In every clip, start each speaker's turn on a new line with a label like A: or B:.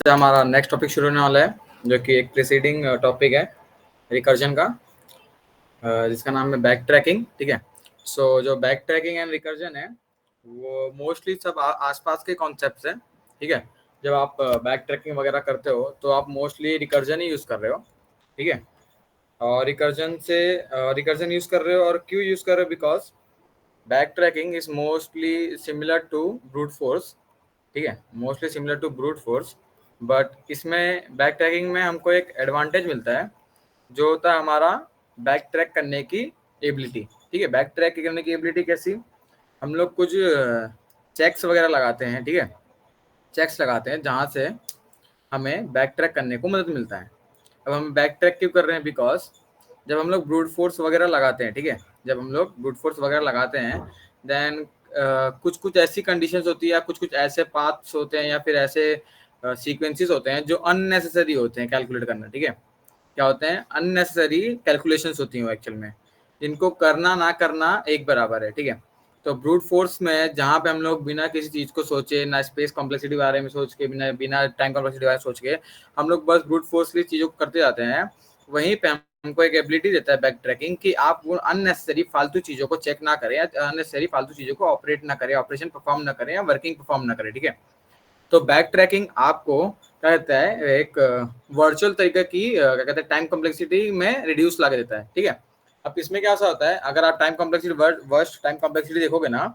A: हमारा next topic शुरू होने वाला है, जो कि एक प्रीसीडिंग टॉपिक है रिकर्जन का, जिसका नाम है बैक ट्रैकिंग। ठीक है, सो जो बैक ट्रैकिंग एंड रिकर्जन है वो मोस्टली सब आसपास के कॉन्सेप्ट्स हैं। ठीक है, जब आप बैक ट्रैकिंग वगैरह करते हो तो आप मोस्टली रिकर्जन ही यूज़ कर रहे हो। ठीक है, और रिकर्जन यूज़ कर रहे हो, और क्यों यूज़ कर रहे हो? Because back tracking is mostly similar to brute force. ठीक है, mostly similar to brute force, but इसमें बैक ट्रैकिंग में हमको एक एडवांटेज मिलता है, जो होता है हमारा बैक ट्रैक करने की एबिलिटी। ठीक है, बैक ट्रैक करने की एबिलिटी कैसी? हम लोग कुछ चेक्स वगैरह लगाते हैं। ठीक है, चेक्स लगाते हैं जहाँ से हमें बैक ट्रैक करने को मदद मिलता है। अब हम बैक ट्रैक क्यों कर रहे हैं? बिकॉज जब हम लोग ब्रूट फोर्स वगैरह लगाते हैं, ठीक है, जब हम लोग ब्रूट फोर्स वगैरह लगाते हैं, देन कुछ कुछ ऐसी कंडीशंस होती है, या कुछ कुछ ऐसे पाथ्स होते हैं, या फिर ऐसे सीक्वेंसेस होते हैं जो अननेसेसरी होते हैं कैलकुलेट करना। ठीक है, क्या होते हैं? अननेसेसरी कैलकुलेशंस होती हैं एक्चुअल में, जिनको करना ना करना एक बराबर है। ठीक है, तो ब्रूट फोर्स में जहाँ पे हम लोग बिना किसी चीज़ को सोचे, ना स्पेस कॉम्प्लेक्सिटी के बारे में सोच के, बिना बिना टाइम कॉम्प्लेक्सिटी के बारे में सोच के, हम लोग बस ब्रूट फोर्सली चीज़ों को करते जाते हैं, वहीं पे हमको एक एबिलिटी देता है बैक ट्रैकिंग कि आप वो अननेसेसरी फालतू चीज़ों को चेक ना करें, या अननेसेसरी फालतू चीज़ों को ऑपरेट ना करें, ऑपरेशन परफॉर्म ना करें, या वर्किंग परफॉर्म ना करें। ठीक है, तो बैक ट्रैकिंग आपको क्या कहता है? एक वर्चुअल तरीके की क्या कहते हैं, टाइम कॉम्प्लेक्सिटी में रिड्यूस ला के देता है। ठीक है, अब इसमें क्या ऐसा होता है, अगर आप time complexity worst time complexity देखोगे ना,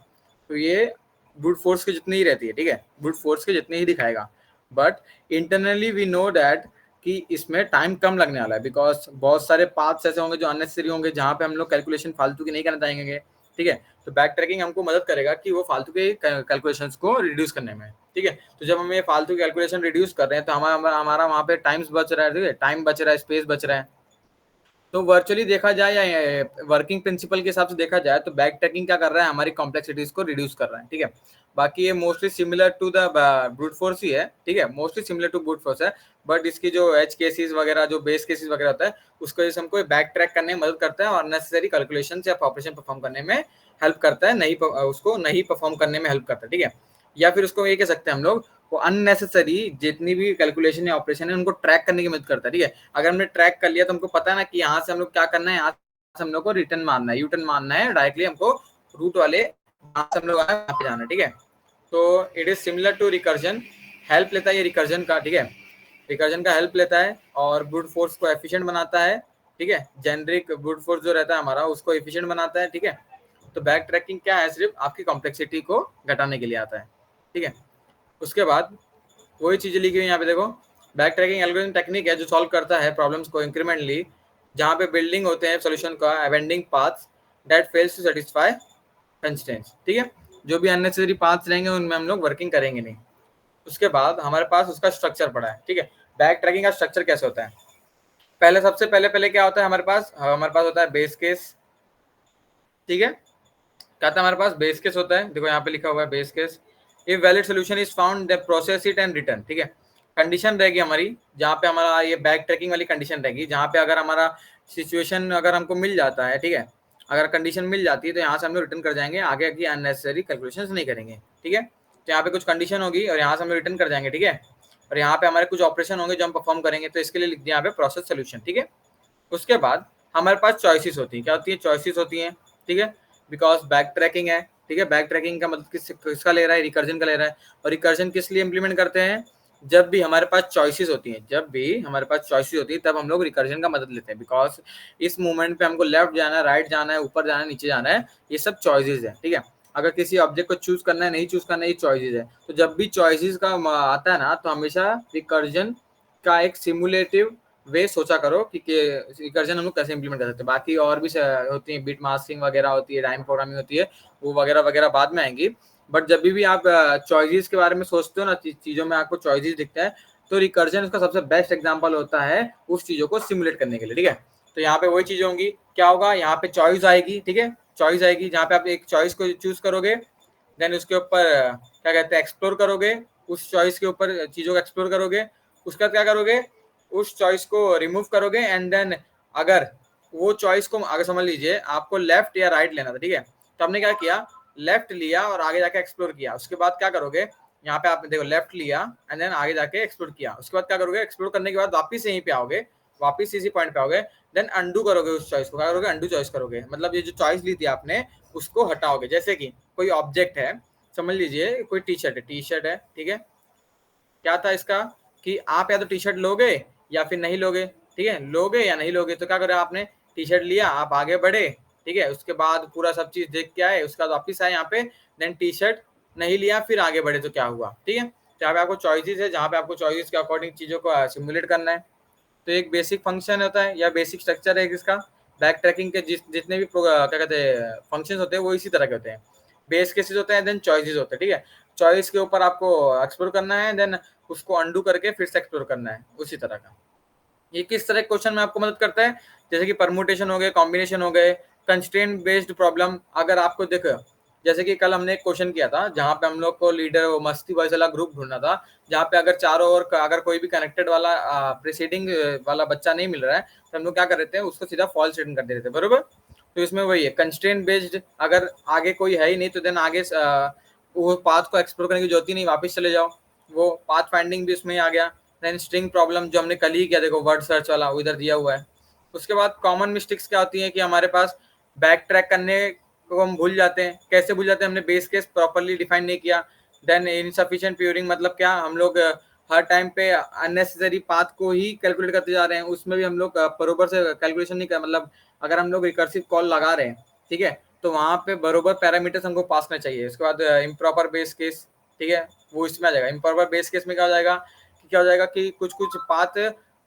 A: तो ये ब्रूट फोर्स के जितनी ही रहती है। ठीक है, ब्रूट फोर्स के जितनी ही दिखाएगा, but internally we know that कि इसमें टाइम कम लगने वाला है, बिकॉज बहुत सारे पाथ्स ऐसे होंगे जो अननेसेसरी होंगे, जहाँ पे हम लोग कैलकुलेशन फालतू की नहीं करना चाहेंगे। ठीक है, तो बैक ट्रैकिंग हमको मदद करेगा कि वो फालतू के कैलकुलेशंस को रिड्यूस करने में। ठीक है, तो जब हम ये फालतू कैलकुलेशन रिड्यूस कर रहे हैं, तो हमारा वहाँ पे टाइम्स बच रहा है। ठीक है, टाइम बच रहा है, स्पेस बच रहा है। तो वर्चुअली देखा जाए या वर्किंग प्रिंसिपल के हिसाब से देखा जाए, तो बैक ट्रैकिंग क्या कर रहा है? हमारी कॉम्प्लेक्सिटीज को रिड्यूस कर रहा है। ठीक है, बाकी ये mostly similar to the brute force ही है। ठीक है, mostly similar to brute force है, बट इसकी जो एज केसेस वगैरह, जो बेस केसेस वगैरह होता है, उसको वजह से हमको बैक ट्रैक करने में मदद करता है, और नेसेसरी कैलकुलेशन या ऑपरेशन परफॉर्म करने में हेल्प करता है, उसको नहीं परफॉर्म करने में हेल्प करता है। ठीक है, या फिर उसको ये कह सकते हैं हम लोग, वो अननेसेसरी जितनी भी कैलकुलेशन या ऑपरेशन है, उनको ट्रैक करने की मदद करता है। ठीक है, अगर हमने ट्रैक कर लिया तो हमको पता है ना कि यहाँ से हम लोग क्या करना है, यहाँ से हम लोग को रिटर्न मारना है, यूटर्न मारना है, डायरेक्टली हमको रूट वाले यहाँ से हम लोग आए वहाँ पे जाना है। ठीक है, तो it is similar to recursion, help लेता है ये रिकर्जन का। ठीक है, रिकर्जन का हेल्प लेता है और ब्रूट फोर्स को एफिशिएंट बनाता है। ठीक है, जेनरिक ब्रूट फोर्स जो रहता है हमारा, उसको एफिशिएंट बनाता है। ठीक है, तो बैक ट्रैकिंग क्या है? सिर्फ आपकी कॉम्प्लेक्सिटी को घटाने के लिए आता है। ठीक है, उसके बाद वही चीज़ें लिखी हुई यहाँ पे देखो, बैक ट्रैकिंग एल्गोरिथम टेक्निक है जो सॉल्व करता है प्रॉब्लम्स को इंक्रीमेंटली, जहाँ पे बिल्डिंग होते हैं सोल्यूशन का abandoning paths that fails to satisfy constraints. ठीक है, जो भी अननेसेसरी पाथ्स रहेंगे उनमें हम लोग वर्किंग करेंगे नहीं। उसके बाद हमारे पास उसका स्ट्रक्चर पड़ा है। ठीक है, बैक ट्रैकिंग का स्ट्रक्चर कैसे होता है? पहले सबसे पहले क्या होता है हमारे पास होता है बेस केस। ठीक है, क्या था हमारे पास? बेस केस होता है, देखो यहाँ पे लिखा हुआ है base case. If valid solution is found the process it and return. ठीक है, कंडीशन रहेगी हमारी, जहाँ पे हमारा ये बैक ट्रैकिंग वाली कंडीशन रहेगी, जहाँ पे अगर हमारा सिचुएशन अगर हमको मिल जाता है, ठीक है, अगर कंडीशन मिल जाती है, तो यहाँ से हम लोग रिटर्न कर जाएंगे, आगे की अननेसेसरी कैलकुलेशंस नहीं करेंगे। ठीक है, तो यहाँ पे कुछ कंडीशन होगी और यहाँ से हम लोग रिटर्न कर जाएंगे। ठीक है, और यहाँ पे हमारे कुछ ऑपरेशन होंगे जो हम परफॉर्म करेंगे, तो इसके लिए लिख दिया यहाँ पे प्रोसेस सोल्यूशन। ठीक है, उसके बाद हमारे पास चॉइसेस होती हैं। क्या होती है? चॉइसेस होती हैं। ठीक है, बिकॉज बैक ट्रैकिंग है। ठीक है, बैक ट्रैकिंग का मतलब किसका ले रहा है? रिकर्जन का ले रहा है। और रिकर्जन किस लिए इंप्लीमेंट करते हैं? जब भी हमारे पास चॉइसेस होती हैं, तब हम लोग रिकर्जन का मदद लेते हैं, बिकॉज इस मोमेंट पे हमको लेफ्ट जाना है, राइट जाना है, ऊपर जाना है, नीचे जाना है, ये सब चॉइसेस है। ठीक है, अगर किसी ऑब्जेक्ट को चूज करना है, नहीं चूज करना है, ये चॉइसेस है। तो जब भी चॉइसेस का आता है ना, तो हमेशा रिकर्जन का एक सिमुलेटिव वे सोचा करो कि रिकर्जन हम लोग कैसे इंप्लीमेंट कर सकते हैं। बाकी और भी होती है, बिट मास्किंग वगैरह होती है, टाइम प्रोग्रामिंग होती है, वो वगैरह वगैरह बाद में आएंगी। बट जब भी आप चॉइसेस के बारे में सोचते हो ना, चीज़ों में आपको चॉइसेस दिखता है, तो रिकर्जन उसका सबसे बेस्ट एग्जाम्पल होता है उस चीज़ों को सिमुलेट करने के लिए। ठीक है, तो यहाँ पे वही चीज़ें होंगी। क्या होगा? यहाँ पे चॉइस आएगी। ठीक है, चॉइस आएगी जहाँ पे आप एक चॉइस को चूज करोगे, देन उसके ऊपर क्या कहते हैं, एक्सप्लोर करोगे, उस चॉइस के ऊपर चीज़ों को एक्सप्लोर करोगे। उसके बाद क्या करोगे? उस चॉइस को रिमूव करोगे, एंड देन अगर वो चॉइस को, अगर समझ लीजिए आपको लेफ्ट या राइट लेना था, ठीक है, तो हमने क्या किया? लेफ्ट लिया और आगे जाके एक्सप्लोर किया। उसके बाद क्या करोगे? यहाँ पे आपने देखो लेफ्ट लिया एंड देन आगे जाके एक्सप्लोर किया, उसके बाद क्या करोगे, एक्सप्लोर करने के बाद वापस यहीं पे आओगे, वापस इसी पॉइंट पे आओगे, देन अंडू करोगे उस चॉइस को, क्या करोगे, अंडू चॉइस करोगे, मतलब ये जो चॉइस ली थी आपने उसको हटाओगे। जैसे कि कोई ऑब्जेक्ट है, समझ लीजिए कोई टी शर्ट है, टी शर्ट है, ठीक है, क्या था इसका कि आप या तो टी शर्ट लोगे या फिर नहीं लोगे, ठीक है, लोगे या नहीं लोगे, तो क्या करें, आपने टी शर्ट लिया, आप आगे बढ़े, ठीक है, उसके बाद पूरा सब चीज देख के आए, उसके बाद वापिस आए यहाँ पे, देन टी शर्ट नहीं लिया, फिर आगे बढ़े, तो क्या हुआ, ठीक है, यहाँ पे आपको चॉइसेस है, जहाँ पे आपको चॉइसेस के अकॉर्डिंग चीजों को सिमुलेट करना है। तो एक बेसिक फंक्शन होता है या बेसिक स्ट्रक्चर है इसका, बैक ट्रैकिंग के जितने भी क्या कहते हैं फंक्शन होते हैं वो इसी तरह के होते हैं। बेस केसेस होते हैं, देन चॉइसेस होते हैं, ठीक है, चॉइस के ऊपर आपको एक्सप्लोर करना है, देन उसको अंडू करके फिर से एक्सप्लोर करना है, उसी तरह का। ये किस तरह के क्वेश्चन में आपको मदद करता है, जैसे कि परमुटेशन हो गए, कॉम्बिनेशन हो गए, कंस्ट्रेंट बेस्ड प्रॉब्लम। अगर आपको देखो, जैसे कि कल हमने एक क्वेश्चन किया था जहां पे हम लोग को लीडर मस्ती बॉयज वाला ग्रुप ढूंढना था, जहां पे अगर चारों ओर अगर कोई भी कनेक्टेड वाला प्रीसीडिंग वाला बच्चा नहीं मिल रहा है, तो हम लोग क्या कर रहे थे, उसको सीधा फॉल्स रिटर्न कर दे रहे थे, बरोबर। तो इसमें वही है, कंस्ट्रेंट बेस्ड, अगर आगे कोई है ही नहीं तो देन आगे वो पाथ को एक्सप्लोर करने की जरूरत ही नहीं, वापस चले जाओ, वो पाथ फाइंडिंग भी उसमें ही आ गया। देन स्ट्रिंग प्रॉब्लम जो हमने कल ही किया, देखो वर्ड सर्च वाला वो इधर दिया हुआ है। उसके बाद कॉमन मिस्टेक्स क्या होती हैं कि हमारे पास बैक ट्रैक करने को हम भूल जाते हैं, कैसे भूल जाते हैं, हमने बेस केस प्रॉपर्ली डिफाइन नहीं किया। देन इनसफिशिएंट प्यूरिंग, मतलब क्या, हम लोग हर टाइम पे अननेसेसरी पाथ को ही कैलकुलेट करते जा रहे हैं, उसमें भी हम लोग बरोबर से कैलकुलेशन नहीं कर, मतलब अगर हम लोग रिकर्सिव कॉल लगा रहे हैं, ठीक है, तो वहां पे बरोबर पैरामीटर्स हमको पास करना चाहिए। उसके बाद इम्प्रॉपर बेस केस, ठीक है, वो इसमें आ जाएगा। इम्प्रॉपर बेस केस में क्या हो जाएगा, क्या हो जाएगा कि कुछ कुछ पाथ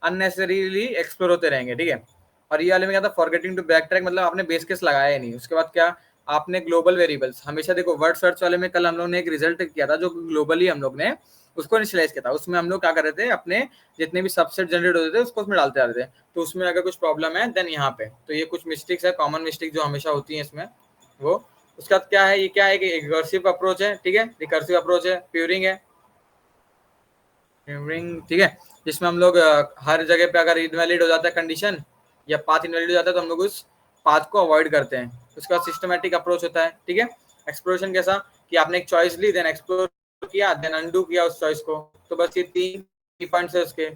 A: अननेसेसरीली एक्सप्लोर होते रहेंगे, ठीक है। और ये वाले में क्या था, फॉरगेटिंग टू बैक ट्रैक, मतलब आपने बेस केस लगाया ही नहीं। उसके बाद क्या, आपने ग्लोबल वेरिएबल्स हमेशा देखो, वर्ड सर्च वाले में कल हम लोग ने एक रिजल्ट किया था जो ग्लोबली हम लोग ने उसको इनिशियलाइज किया था, उसमें हम लोग क्या कर रहे थे, अपने जितने भी सबसेट जनरेट होते थे उसको उसमें डालते आ रहे थे। तो उसमें अगर कुछ प्रॉब्लम है देन यहाँ पे, तो ये कुछ मिस्टेक्स है, कॉमन मिस्टेक जो हमेशा होती है इसमें वो। उसके बाद क्या है, ये क्या है कि रिकर्सिव अप्रोच है, ठीक है, रिकर्सिव अप्रोच है, प्यूरिंग है, ठीक है, जिसमें हम लोग हर जगह पे अगर इनवैलिड हो जाता है कंडीशन या पाथ इनवैलिड हो जाता है तो हम लोग उस पाथ को अवॉइड करते हैं। उसके बाद सिस्टमैटिक अप्रोच होता है, ठीक है, एक्सप्लोरेशन कैसा कि आपने एक चॉइस ली, देन एक्सप्लोर किया, देन अंडू किया उस चॉइस को। तो बस ये तीन की पॉइंट्स है उसके।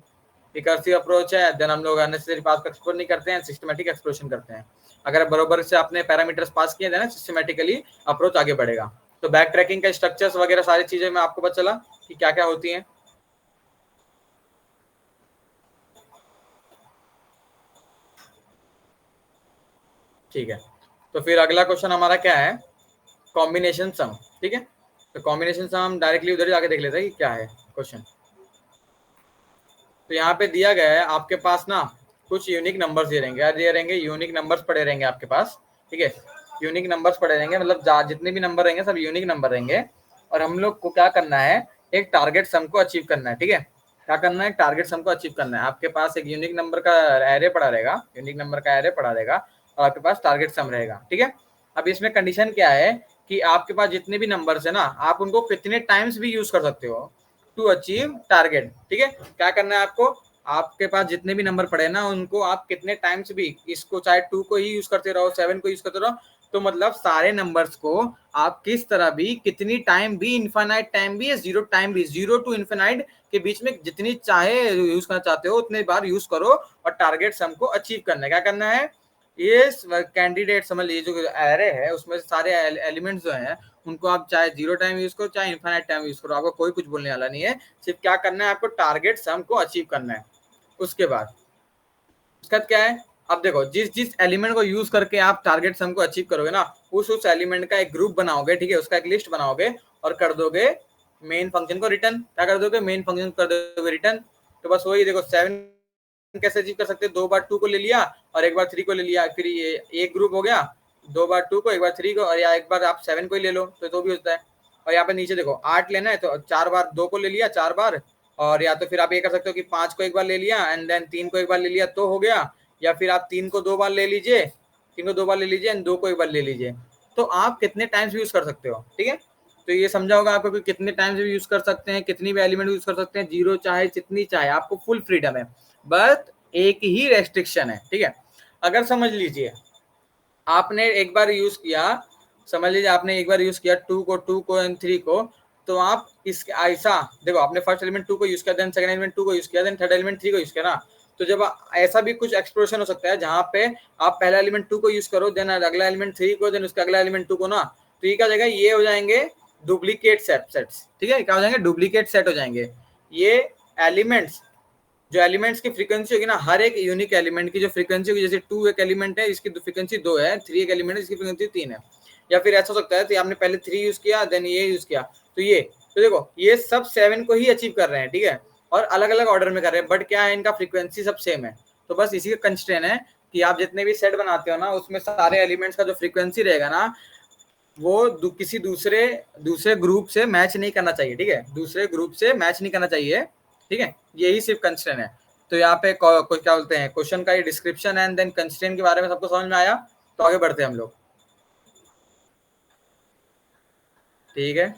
A: रिकर्सिव अप्रोच है, देन हम लोग अननेसेसरी पाथ को एक्सप्लोर नहीं करते हैं, सिस्टमैटिक एक्सप्लोरेशन करते हैं। अगर बरोबर से आपने पैरामीटर्स पास किए देन सिस्टमैटिकली अप्रोच आगे बढ़ेगा। तो बैक ट्रैकिंग का स्ट्रक्चर्स वगैरह सारी चीजें मैं आपको पता चला कि क्या क्या होती हैं। ठीक है, तो फिर अगला क्वेश्चन हमारा क्या है, कॉम्बिनेशन सम, ठीक है। तो कॉम्बिनेशन सम हम डायरेक्टली उधर जाके देख लेते हैं कि क्या है क्वेश्चन। तो यहाँ पे दिया गया है आपके पास ना, कुछ यूनिक नंबर्स दे रहेंगे, दे रहेंगे यूनिक नंबर्स पड़े रहेंगे आपके पास, ठीक है, यूनिक नंबर्स पड़े रहेंगे, मतलब जितने भी नंबर रहेंगे सब यूनिक नंबर रहेंगे। और हम लोग को क्या करना है, एक टारगेट सम को अचीव करना है, ठीक है, क्या करना है, टारगेट सम को अचीव करना है। आपके पास एक यूनिक नंबर का एरे पड़ा रहेगा, यूनिक नंबर का एरे पड़ा रहेगा, और आपके पास टारगेट सम रहेगा, ठीक है। अब इसमें कंडीशन क्या है कि आपके पास जितने भी नंबर्स है ना, आप उनको कितने टाइम्स भी यूज कर सकते हो टू अचीव टारगेट, ठीक है। क्या करना है आपको, आपके पास जितने भी नंबर पड़े ना उनको आप कितने टाइम्स भी, इसको चाहे 2 को ही यूज करते रहो, 7 को यूज करते रहो, तो मतलब सारे नंबर्स को आप किस तरह भी, कितनी टाइम भी, इनफाइनाइट टाइम भी या जीरो टाइम भी, जीरो टू इनफाइनाइट के बीच में जितनी चाहे यूज करना चाहते हो उतने बार यूज करो, और टारगेट सम को अचीव करना है। क्या करना है, ये कैंडिडेट समझ लीजिए, जो एरे है उसमें सारे एलिमेंट्स जो हैं उनको आप चाहे जीरो टाइम यूज करो चाहे इनफाइनाइट टाइम यूज करो, आपको कोई कुछ बोलने वाला नहीं है। सिर्फ क्या करना है, आपको टारगेट सम को अचीव करना है। उसके बाद उसका क्या है, अब देखो, जिस जिस एलिमेंट को यूज करके आप टारगेट सम को अचीव करोगे ना, उस एलिमेंट का एक ग्रुप बनाओगे, ठीक है, उसका एक लिस्ट बनाओगे और कर दोगे मेन फंक्शन को रिटर्न। क्या कर दोगे, मेन फंक्शन कर दोगे रिटर्न। तो बस वही देखो, 7 कैसे अचीव कर सकते हैं, 2 बार 2 को ले लिया और एक बार 3 को ले लिया, फिर ये एक ग्रुप हो गया, 2 बार 2 को, एक बार 3 को, और या एक बार आप 7 को ही ले लो तो भी होता है। और यहाँ पे नीचे देखो 8 लेना है तो 4 बार 2 को ले लिया 4 बार, और या तो फिर आप ये कर सकते हो कि 5 को एक बार ले लिया एंड देन 3 को एक बार ले लिया तो हो गया, या फिर आप 3 को 2 बार ले लीजिए, 3 को 2 बार ले लीजिए एंड 2 को एक बार ले लीजिए। तो आप कितने टाइम्स यूज कर सकते हो, ठीक है। तो ये समझा होगा आपको कि कितने टाइम्स भी यूज कर सकते हैं, कितनी भी एलिमेंट यूज कर सकते हैं, जीरो चाहे जितनी चाहे, आपको फुल फ्रीडम है। बट एक ही रेस्ट्रिक्शन है, ठीक है। अगर समझ लीजिए आपने एक बार यूज किया, समझ लीजिए आपने एक बार यूज किया 2 को एंड 3 को, तो आप इस ऐसा देखो, आपने फर्स्ट एलिमेंट 2 को यूज किया, देन सेकंड एलिमेंट 3 को यूज किया, देन थर्ड एलिमेंट 3 को यूज किया ना, तो जब ऐसा भी कुछ एक्सप्लोरेशन हो सकता है जहां पे आप पहला एलिमेंट 2 को यूज करो, देन अगला एलिमेंट 3 को, देन उसका अगला एलिमेंट 2 को ना, तो ये क्या हो जाएगा, ये हो जाएंगे डुप्लीकेट सेट्स, ठीक है, क्या हो जाएंगे, डुप्लीकेट सेट हो जाएंगे। ये एलिमेंट्स, जो एलिमेंट्स की फ्रीक्वेंसी होगी ना, हर एक यूनिक एलिमेंट की जो फ्रीक्वेंसी होगी, जैसे 2 एक एलिमेंट है इसकी फ्रीक्वेंसी 2 है, 3 एक एलिमेंट है इसकी फ्रीक्वेंसी 3 है, या फिर ऐसा हो सकता है तो आपने पहले 3 यूज किया, देन ये यूज किया, तो ये, तो देखो ये सब 7 को ही अचीव कर रहे हैं, ठीक है, और अलग अलग ऑर्डर में कर रहे हैं, बट क्या है, इनका फ्रीक्वेंसी सब सेम है। तो बस इसी का कंस्ट्रेंट है कि आप जितने भी सेट बनाते हो ना, उसमें सारे एलिमेंट्स का जो फ्रीक्वेंसी रहेगा ना, वो किसी दूसरे ग्रुप से मैच नहीं करना चाहिए, ठीक है, दूसरे ग्रुप से मैच नहीं करना चाहिए, ठीक है, यही सिर्फ कंस्ट्रेंट है। तो यहाँ पे क्या बोलते हैं, क्वेश्चन का ये डिस्क्रिप्शन एंड देन कंस्ट्रेंट के बारे में सबको समझ में आया, तो आगे बढ़ते हैं हम लोग, ठीक है।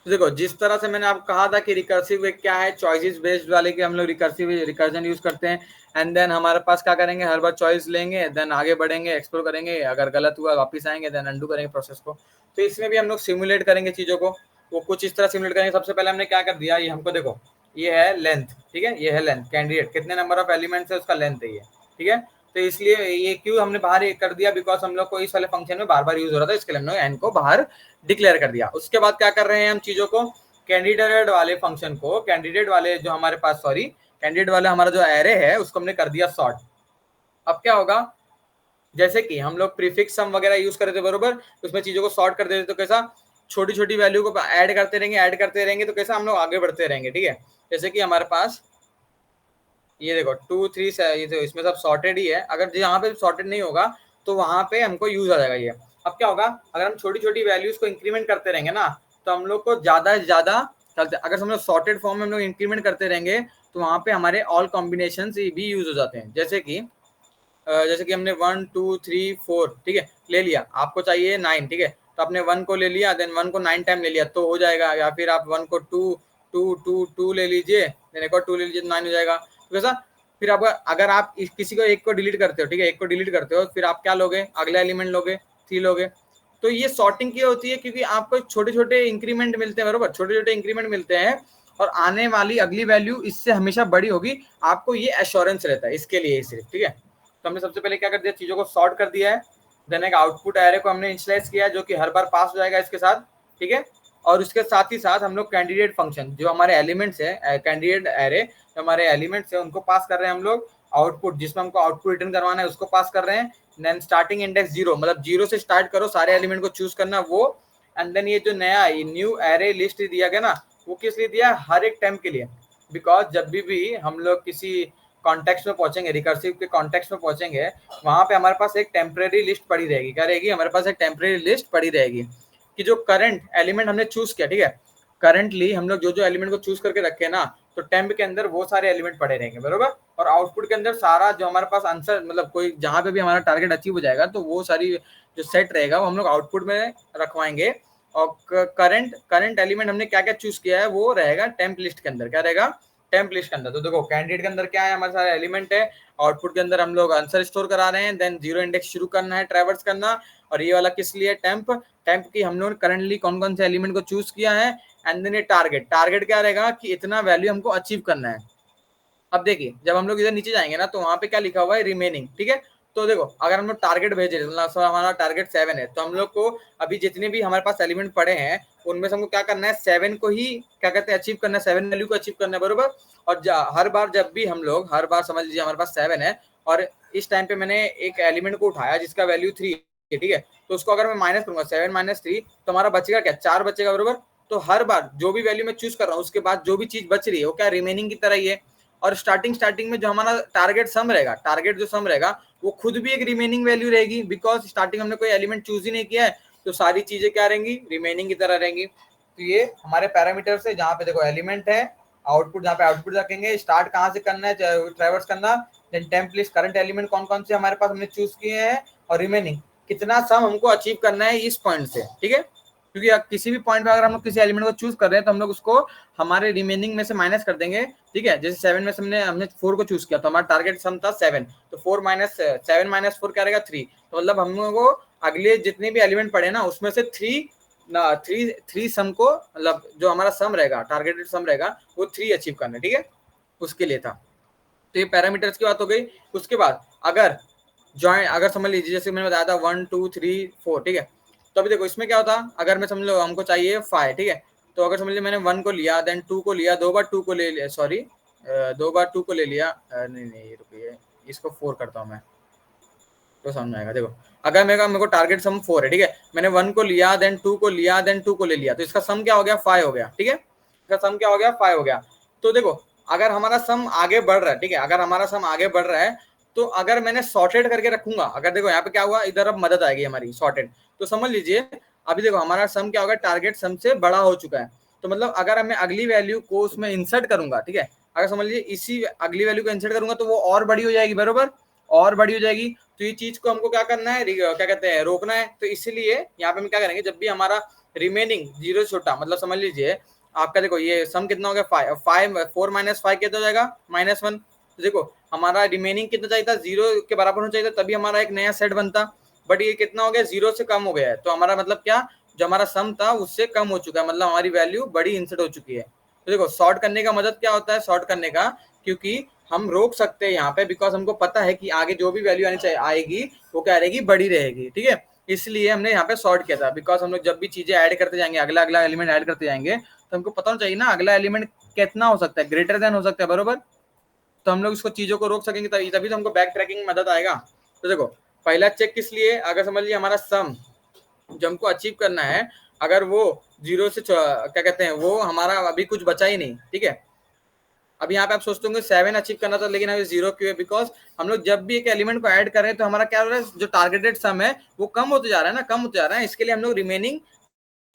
A: तो देखो, जिस तरह से मैंने आपको कहा था कि रिकर्सिव क्या है, चॉइसेस बेस्ड वाले के हम लोग रिकर्सिव रिकर्जन यूज करते हैं, एंड देन हमारे पास क्या करेंगे, हर बार चॉइस लेंगे, देन आगे बढ़ेंगे, एक्सप्लोर करेंगे, अगर गलत हुआ वापस आएंगे, देन अंडू करेंगे प्रोसेस को। तो इसमें भी हम लोग सिमुलेट करेंगे चीजों को, वो कुछ इस तरह सिमुलेट करेंगे। सबसे पहले हमने क्या कर दिया, ये हमको देखो, ये है लेंथ, ठीक है, ये है लेंथ, कैंडिडेट कितने नंबर ऑफ एलिमेंट्स है उसका लेंथ है ये, ठीक है। तो इसलिए ये क्यों हमने बाहर कर दिया, बिकॉज हम लोग को इस वाले फंक्शन में बार बार यूज हो रहा था, इसके लिए हमने एन को बाहर डिक्लेयर कर दिया। उसके बाद क्या कर रहे हैं हम चीजों को, कैंडिडेट वाले फंक्शन को, कैंडिडेट वाले जो हमारे पास, सॉरी, कैंडिडेट वाले हमारा जो एरे है उसको हमने कर दिया सॉर्ट। अब क्या होगा, जैसे कि हम लोग प्रीफिक्स सम वगैरह यूज कर रहे थे बरोबर, उसमें चीजों को सॉर्ट कर देते, तो कैसा, छोटी छोटी वैल्यू को ऐड करते रहेंगे, तो कैसा हम लोग आगे बढ़ते रहेंगे, ठीक है। जैसे कि हमारे पास ये देखो 2 3 ये तो इसमें सब सॉर्टेड ही है, अगर यहाँ पे सॉर्टेड नहीं होगा तो वहां पे हमको यूज आ जाएगा ये। अब क्या होगा, अगर हम छोटी छोटी वैल्यूज को इंक्रीमेंट करते रहेंगे ना, तो हम लोग को ज्यादा से ज्यादा चलते, अगर हम लोग सॉर्टेड फॉर्म में हम लोग इंक्रीमेंट करते रहेंगे तो वहां पे हमारे ऑल कॉम्बिनेशन भी यूज हो जाते हैं। जैसे कि हमने 1 2 3 4, ठीक है, ले लिया, आपको चाहिए 9, ठीक है, तो आपने 1 को ले लिया, देन 1 को 9 टाइम ले लिया तो हो जाएगा, या फिर आप 1 को 2 2 2 2 ले लीजिए, देन एक और 2 ले लीजिए, 9 हो जाएगा। तो कैसा, फिर आप अगर आप किसी को एक को डिलीट करते हो, ठीक है, एक को डिलीट करते हो, फिर आप क्या लोगे, अगला एलिमेंट लोगे, 3 लोगे। तो ये सॉर्टिंग की होती है क्योंकि आपको छोटे छोटे इंक्रीमेंट मिलते हैं, बरोबर, छोटे छोटे इंक्रीमेंट मिलते हैं, और आने वाली अगली वैल्यू इससे हमेशा बड़ी होगी, आपको ये एश्योरेंस रहता है इसके लिए सिर्फ, ठीक है। तो हमने सबसे पहले क्या कर दिया, चीजों को सॉर्ट कर दिया है, देन एक आउटपुट एरे को हमने इनिशियलाइज किया जो कि हर बार पास हो जाएगा इसके साथ, ठीक है। और उसके साथ ही साथ हम लोग कैंडिडेट फंक्शन, जो हमारे एलिमेंट्स है, कैंडिडेट एरे जो हमारे एलिमेंट्स है, उनको पास कर रहे हैं हम लोग, आउटपुट जिसमें हमको आउटपुट रिटर्न करवाना है उसको पास कर रहे हैं, देन स्टार्टिंग इंडेक्स 0, मतलब 0 से स्टार्ट करो, सारे एलिमेंट को चूज करना वो, एंड देन ये जो नया न्यू एरे लिस्ट दिया गया ना, वो किस लिए दिया, हर एक टाइम के लिए, बिकॉज जब भी हम लोग किसी कॉन्टेक्स्ट में पहुंचेंगे, रिकर्सिव के कॉन्टेक्स्ट में पहुंचेंगे, वहां पे हमारे पास एक टेम्परेरी लिस्ट पड़ी रहेगी, क्या रहेगी, हमारे पास एक टेम्परेरी लिस्ट पड़ी रहेगी कि जो करंट एलिमेंट हमने चूज किया, ठीक है, करंटली हम लोग जो जो एलिमेंट को चूज करके रखे ना, तो टेम्प के अंदर वो सारे एलिमेंट पड़े रहेंगे, बरोबर, और आउटपुट के अंदर सारा जो हमारे पास आंसर, मतलब कोई जहां पे भी हमारा टारगेट अचीव हो जाएगा तो वो सारी जो सेट रहेगा वो हम लोग आउटपुट में रखवाएंगे। और करंट करंट एलिमेंट हमने क्या क्या चूज किया है वो रहेगा टेम्प लिस्ट के अंदर, क्या रहेगा, टेम्प लिस्ट के अंदर। तो देखो कैंडिडेट के अंदर क्या है, हमारे सारे एलिमेंट है, आउटपुट के अंदर हम लोग आंसर स्टोर करा रहे हैं, देन 0 इंडेक्स शुरू करना है, ट्रैवर्स करना, और ये वाला किस लिए, टेम्प, टेम्प की हम लोग करंटली कौन कौन से एलिमेंट को चूज किया है, एंड देन ये टारगेट, टारगेट क्या रहेगा कि इतना वैल्यू हमको अचीव करना है। अब देखिए जब हम लोग इधर नीचे जाएंगे ना, तो वहां पे क्या लिखा हुआ है, रिमेनिंग, ठीक है। तो देखो अगर हम लोग टारगेट भेजे, हमारा टारगेट 7 है, तो हम लोग को अभी जितने भी हमारे पास एलिमेंट पड़े हैं उनमें से हमको क्या करना है, 7 को ही क्या कहते हैं अचीव करना है, 7 वैल्यू को अचीव करना है, बरोबर। और हर बार जब भी हम लोग, हर बार समझ लीजिए हमारे पास 7 है, और इस टाइम पे मैंने एक एलिमेंट को उठाया जिसका वैल्यू 3 है, ठीक है, तो उसको अगर मैं माइनस करूंगा 7 माइनस 3, तो हमारा बचेगा क्या, 4 बचेगा, बरोबर। तो हर बार जो भी वैल्यू मैं चूज कर रहा हूँ उसके बाद जो भी चीज बच रही है वो क्या रिमेनिंग की तरह ही है। और स्टार्टिंग में जो हमारा टारगेट सम रहेगा, टारगेट जो सम रहेगा वो खुद भी एक रिमेनिंग वैल्यू रहेगी, बिकॉज स्टार्टिंग हमने कोई एलिमेंट चूज ही नहीं किया है, तो सारी चीजें क्या रहेंगी, रिमेनिंग की तरह रहेंगी। तो ये हमारे पैरामीटर्स है, जहाँ पे देखो एलिमेंट है, आउटपुट, जहाँ पे आउटपुट रखेंगे, स्टार्ट कहाँ से करना है, ट्रैवर्स करना, then temp list, current element कौन कौन से हमारे पास हमने चूज किए हैं, और रिमेनिंग कितना सम हमको अचीव करना है इस पॉइंट से, ठीक है। क्योंकि किसी भी पॉइंट पे अगर हम लोग किसी एलिमेंट को चूज कर रहे हैं तो हम लोग उसको हमारे रिमेनिंग में से माइनस कर देंगे, ठीक है। जैसे 7 में से हमने 4 को चूज किया, तो हमारा टारगेट सम था 7, तो 4 माइनस 7 माइनस 4 क्या रहेगा, 3, तो मतलब हम लोगों को अगले जितने भी एलिमेंट पड़े ना उसमें से थ्री सम को, मतलब जो हमारा सम रहेगा, टारगेटेड सम रहेगा, वो 3 अचीव करना है, ठीक है, उसके लिए था। तो ये पैरामीटर्स की बात हो गई। उसके बाद अगर ज्वाइन, अगर समझ लीजिए जैसे मैंने बताया था 1 2 3 4, ठीक है, तो अभी देखो इसमें क्या होता, अगर मैं समझ लो हमको चाहिए 5, ठीक है, तो अगर समझ लीजिए मैंने 1 को लिया, देन 2 को लिया, 2 बार 2 को ले लिया, सॉरी 2 बार 2 को ले लिया, नहीं नहीं रुकिए, इसको 4 करता हूँ मैं, तो समझ में आएगा। देखो अगर मेरे को टारगेट सम 4 है, ठीक है, मैंने 1 को लिया, देन 2 को लिया, देन 2 को ले लिया, तो इसका सम क्या हो गया, 5 हो गया, ठीक है, इसका सम क्या हो गया, 5 हो गया। तो देखो अगर हमारा सम आगे बढ़ रहा है, ठीक है, अगर हमारा सम आगे बढ़ रहा है, तो अगर मैंने सॉर्टेड करके रखूंगा, अगर देखो यहाँ पे क्या हुआ, इधर अब मदद आएगी हमारी सॉर्टेड, तो समझ लीजिए अभी देखो हमारा सम क्या होगा, टारगेट सम से बड़ा हो चुका है। तो मतलब अगर मैं अगली वैल्यू को उसमें इंसर्ट करूंगा, ठीक है, अगर समझ लीजिए इसी अगली वैल्यू को इंसर्ट करूंगा तो वो और बड़ी हो जाएगी, बरोबर, और बड़ी हो जाएगी। तो ये चीज को हमको क्या करना है, क्या कहते हैं, रोकना है। तो इसीलिए यहाँ पे हम क्या करेंगे, जब भी हमारा रिमेनिंग जीरो छोटा, मतलब समझ लीजिए आपका देखो ये सम कितना हो गया, 4 माइनस 5 कितना हो जाएगा, -1। तो देखो हमारा रिमेनिंग कितना चाहिए था, 0 के बराबर होना चाहिए था, तभी हमारा एक नया सेट बनता, बट ये कितना हो गया, 0 से कम हो गया है। तो हमारा मतलब क्या, जो हमारा सम था उससे कम हो चुका है, मतलब हमारी वैल्यू बड़ी इंसर्ट हो चुकी है। तो देखो सॉर्ट करने का मदद क्या होता है, सॉर्ट करने का, क्योंकि हम रोक सकते हैं यहाँ पे, बिकॉज हमको पता है कि आगे जो भी वैल्यू आनी चाहिए आएगी वो क्या रहेगी, बड़ी रहेगी, ठीक है। इसलिए हमने यहाँ पे सॉर्ट किया था, बिकॉज हम लोग जब भी चीजें ऐड करते जाएंगे, अगला अगला एलिमेंट ऐड करते जाएंगे, तो हमको पता होना चाहिए ना अगला एलिमेंट कितना हो सकता है, ग्रेटर देन हो सकता है, बरोबर। तो हम लोग इसको चीजों को रोक सकेंगे, तभी तो हमको बैक ट्रैकिंग में मदद आएगा। तो देखो पहला चेक किस लिए, अगर समझ लीजिए हमारा सम जो हमको अचीव करना है, अगर वो 0 से क्या कहते हैं, वो हमारा अभी कुछ बचा ही नहीं, ठीक है। अब यहाँ पे आप सोचते होंगे 7 अचीव करना था, लेकिन अभी 0 क्यों है, बिकॉज हम लोग जब भी एक एलिमेंट को ऐड कर रहे हैं तो हमारा क्या हो रहा है, जो टारगेटेड सम है वो कम होते जा रहा है ना, कम होते जा रहा है। इसके लिए हम लोग रिमेनिंग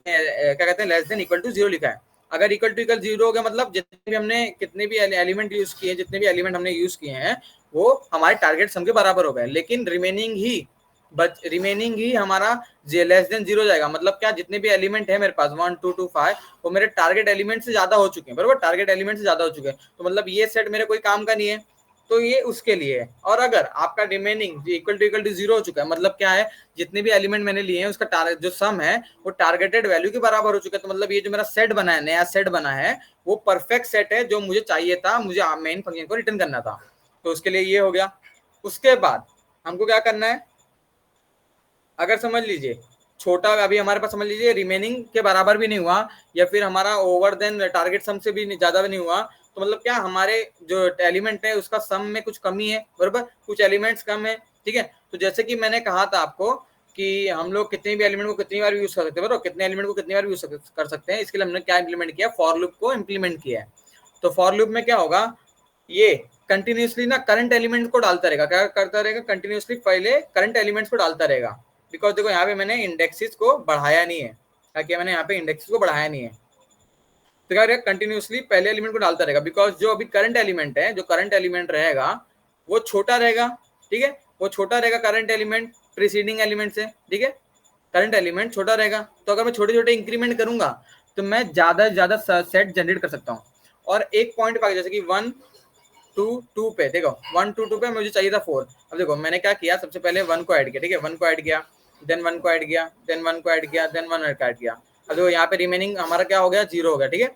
A: क्या कहते हैं, लेस देन इक्वल टू 0 लिखा है। अगर इक्वल टू इक्वल 0 हो गया, मतलब जितने भी हमने कितने भी एलिमेंट यूज किए, जितने भी एलिमेंट हमने यूज किए हैं वो हमारे टारगेट सम के बराबर हो गए, लेकिन रिमेनिंग ही हमारा लेस देन 0 जाएगा। मतलब क्या, जितने भी एलिमेंट है मेरे पास 1 2 2 5, वो मेरे टारगेट एलिमेंट से ज्यादा हो चुके हैं, बराबर, टारगेट एलिमेंट से ज्यादा हो चुके हैं। तो मतलब ये सेट मेरे कोई काम का नहीं है, तो ये उसके लिए है। और अगर आपका रिमेनिंग इक्वल टू 0 हो चुका है, मतलब क्या है, जितने भी एलिमेंट मैंने लिए हैं उसका जो सम है वो टारगेटेड वैल्यू के बराबर हो चुका है, तो मतलब ये जो मेरा सेट बना है, नया सेट बना है, वो परफेक्ट सेट है जो मुझे चाहिए था, मुझे मेन फंक्शन को रिटर्न करना था। तो उसके लिए ये हो गया। उसके बाद हमको क्या करना है, अगर समझ लीजिए छोटा, अभी हमारे पास समझ लीजिए रिमेनिंग के बराबर भी नहीं हुआ, या फिर हमारा ओवर देन टारगेट सम से भी ज्यादा भी नहीं हुआ, तो मतलब क्या, हमारे जो एलिमेंट है उसका सम में कुछ कमी है, बराबर, कुछ एलिमेंट्स कम है, ठीक है। तो जैसे कि मैंने कहा था आपको कि हम लोग कितने भी एलिमेंट को कितनी बार यूज कर सकते हैं, बराबर, कितने एलिमेंट को कितनी बार यूज कर सकते हैं, इसके लिए हमने क्या इंप्लीमेंट किया, फॉर लूप को इंप्लीमेंट किया है। तो फॉर लूप में क्या होगा, ये कंटिन्यूसली ना करंट एलिमेंट को डालता रहेगा, क्या करता रहेगा, कंटिन्यूसली पहले करंट एलिमेंट्स को डालता रहेगा। बिकॉज देखो यहाँ पे मैंने इंडेक्सेस को बढ़ाया नहीं है, ताकि मैंने यहाँ पे इंडेक्सेस को बढ़ाया नहीं है, तो क्या रहेगा, कंटिन्यूसली पहले एलिमेंट को डालता रहेगा। बिकॉज जो अभी करंट एलिमेंट है, जो करंट एलिमेंट रहेगा वो छोटा रहेगा, ठीक है, वो छोटा रहेगा करंट एलिमेंट प्रीसीडिंग एलिमेंट से, ठीक है, करंट एलिमेंट छोटा रहेगा। तो अगर मैं छोटे छोटे इंक्रीमेंट करूंगा तो मैं ज्यादा से ज्यादा सेट जनरेट कर सकता हूँ। और एक पॉइंट पर जैसे कि 1 2 2 पे देखो, 1 2 2 पे मुझे चाहिए था 4। अब देखो मैंने क्या किया, सबसे पहले 1 को ऐड किया, ठीक है, 1 को ऐड किया, देन 1 को ऐड किया, देन 1 को ऐड किया, देन 1 ऐड किया। अब देखो यहाँ पे रिमेनिंग हमारा क्या हो गया, 0 हो गया, ठीक है।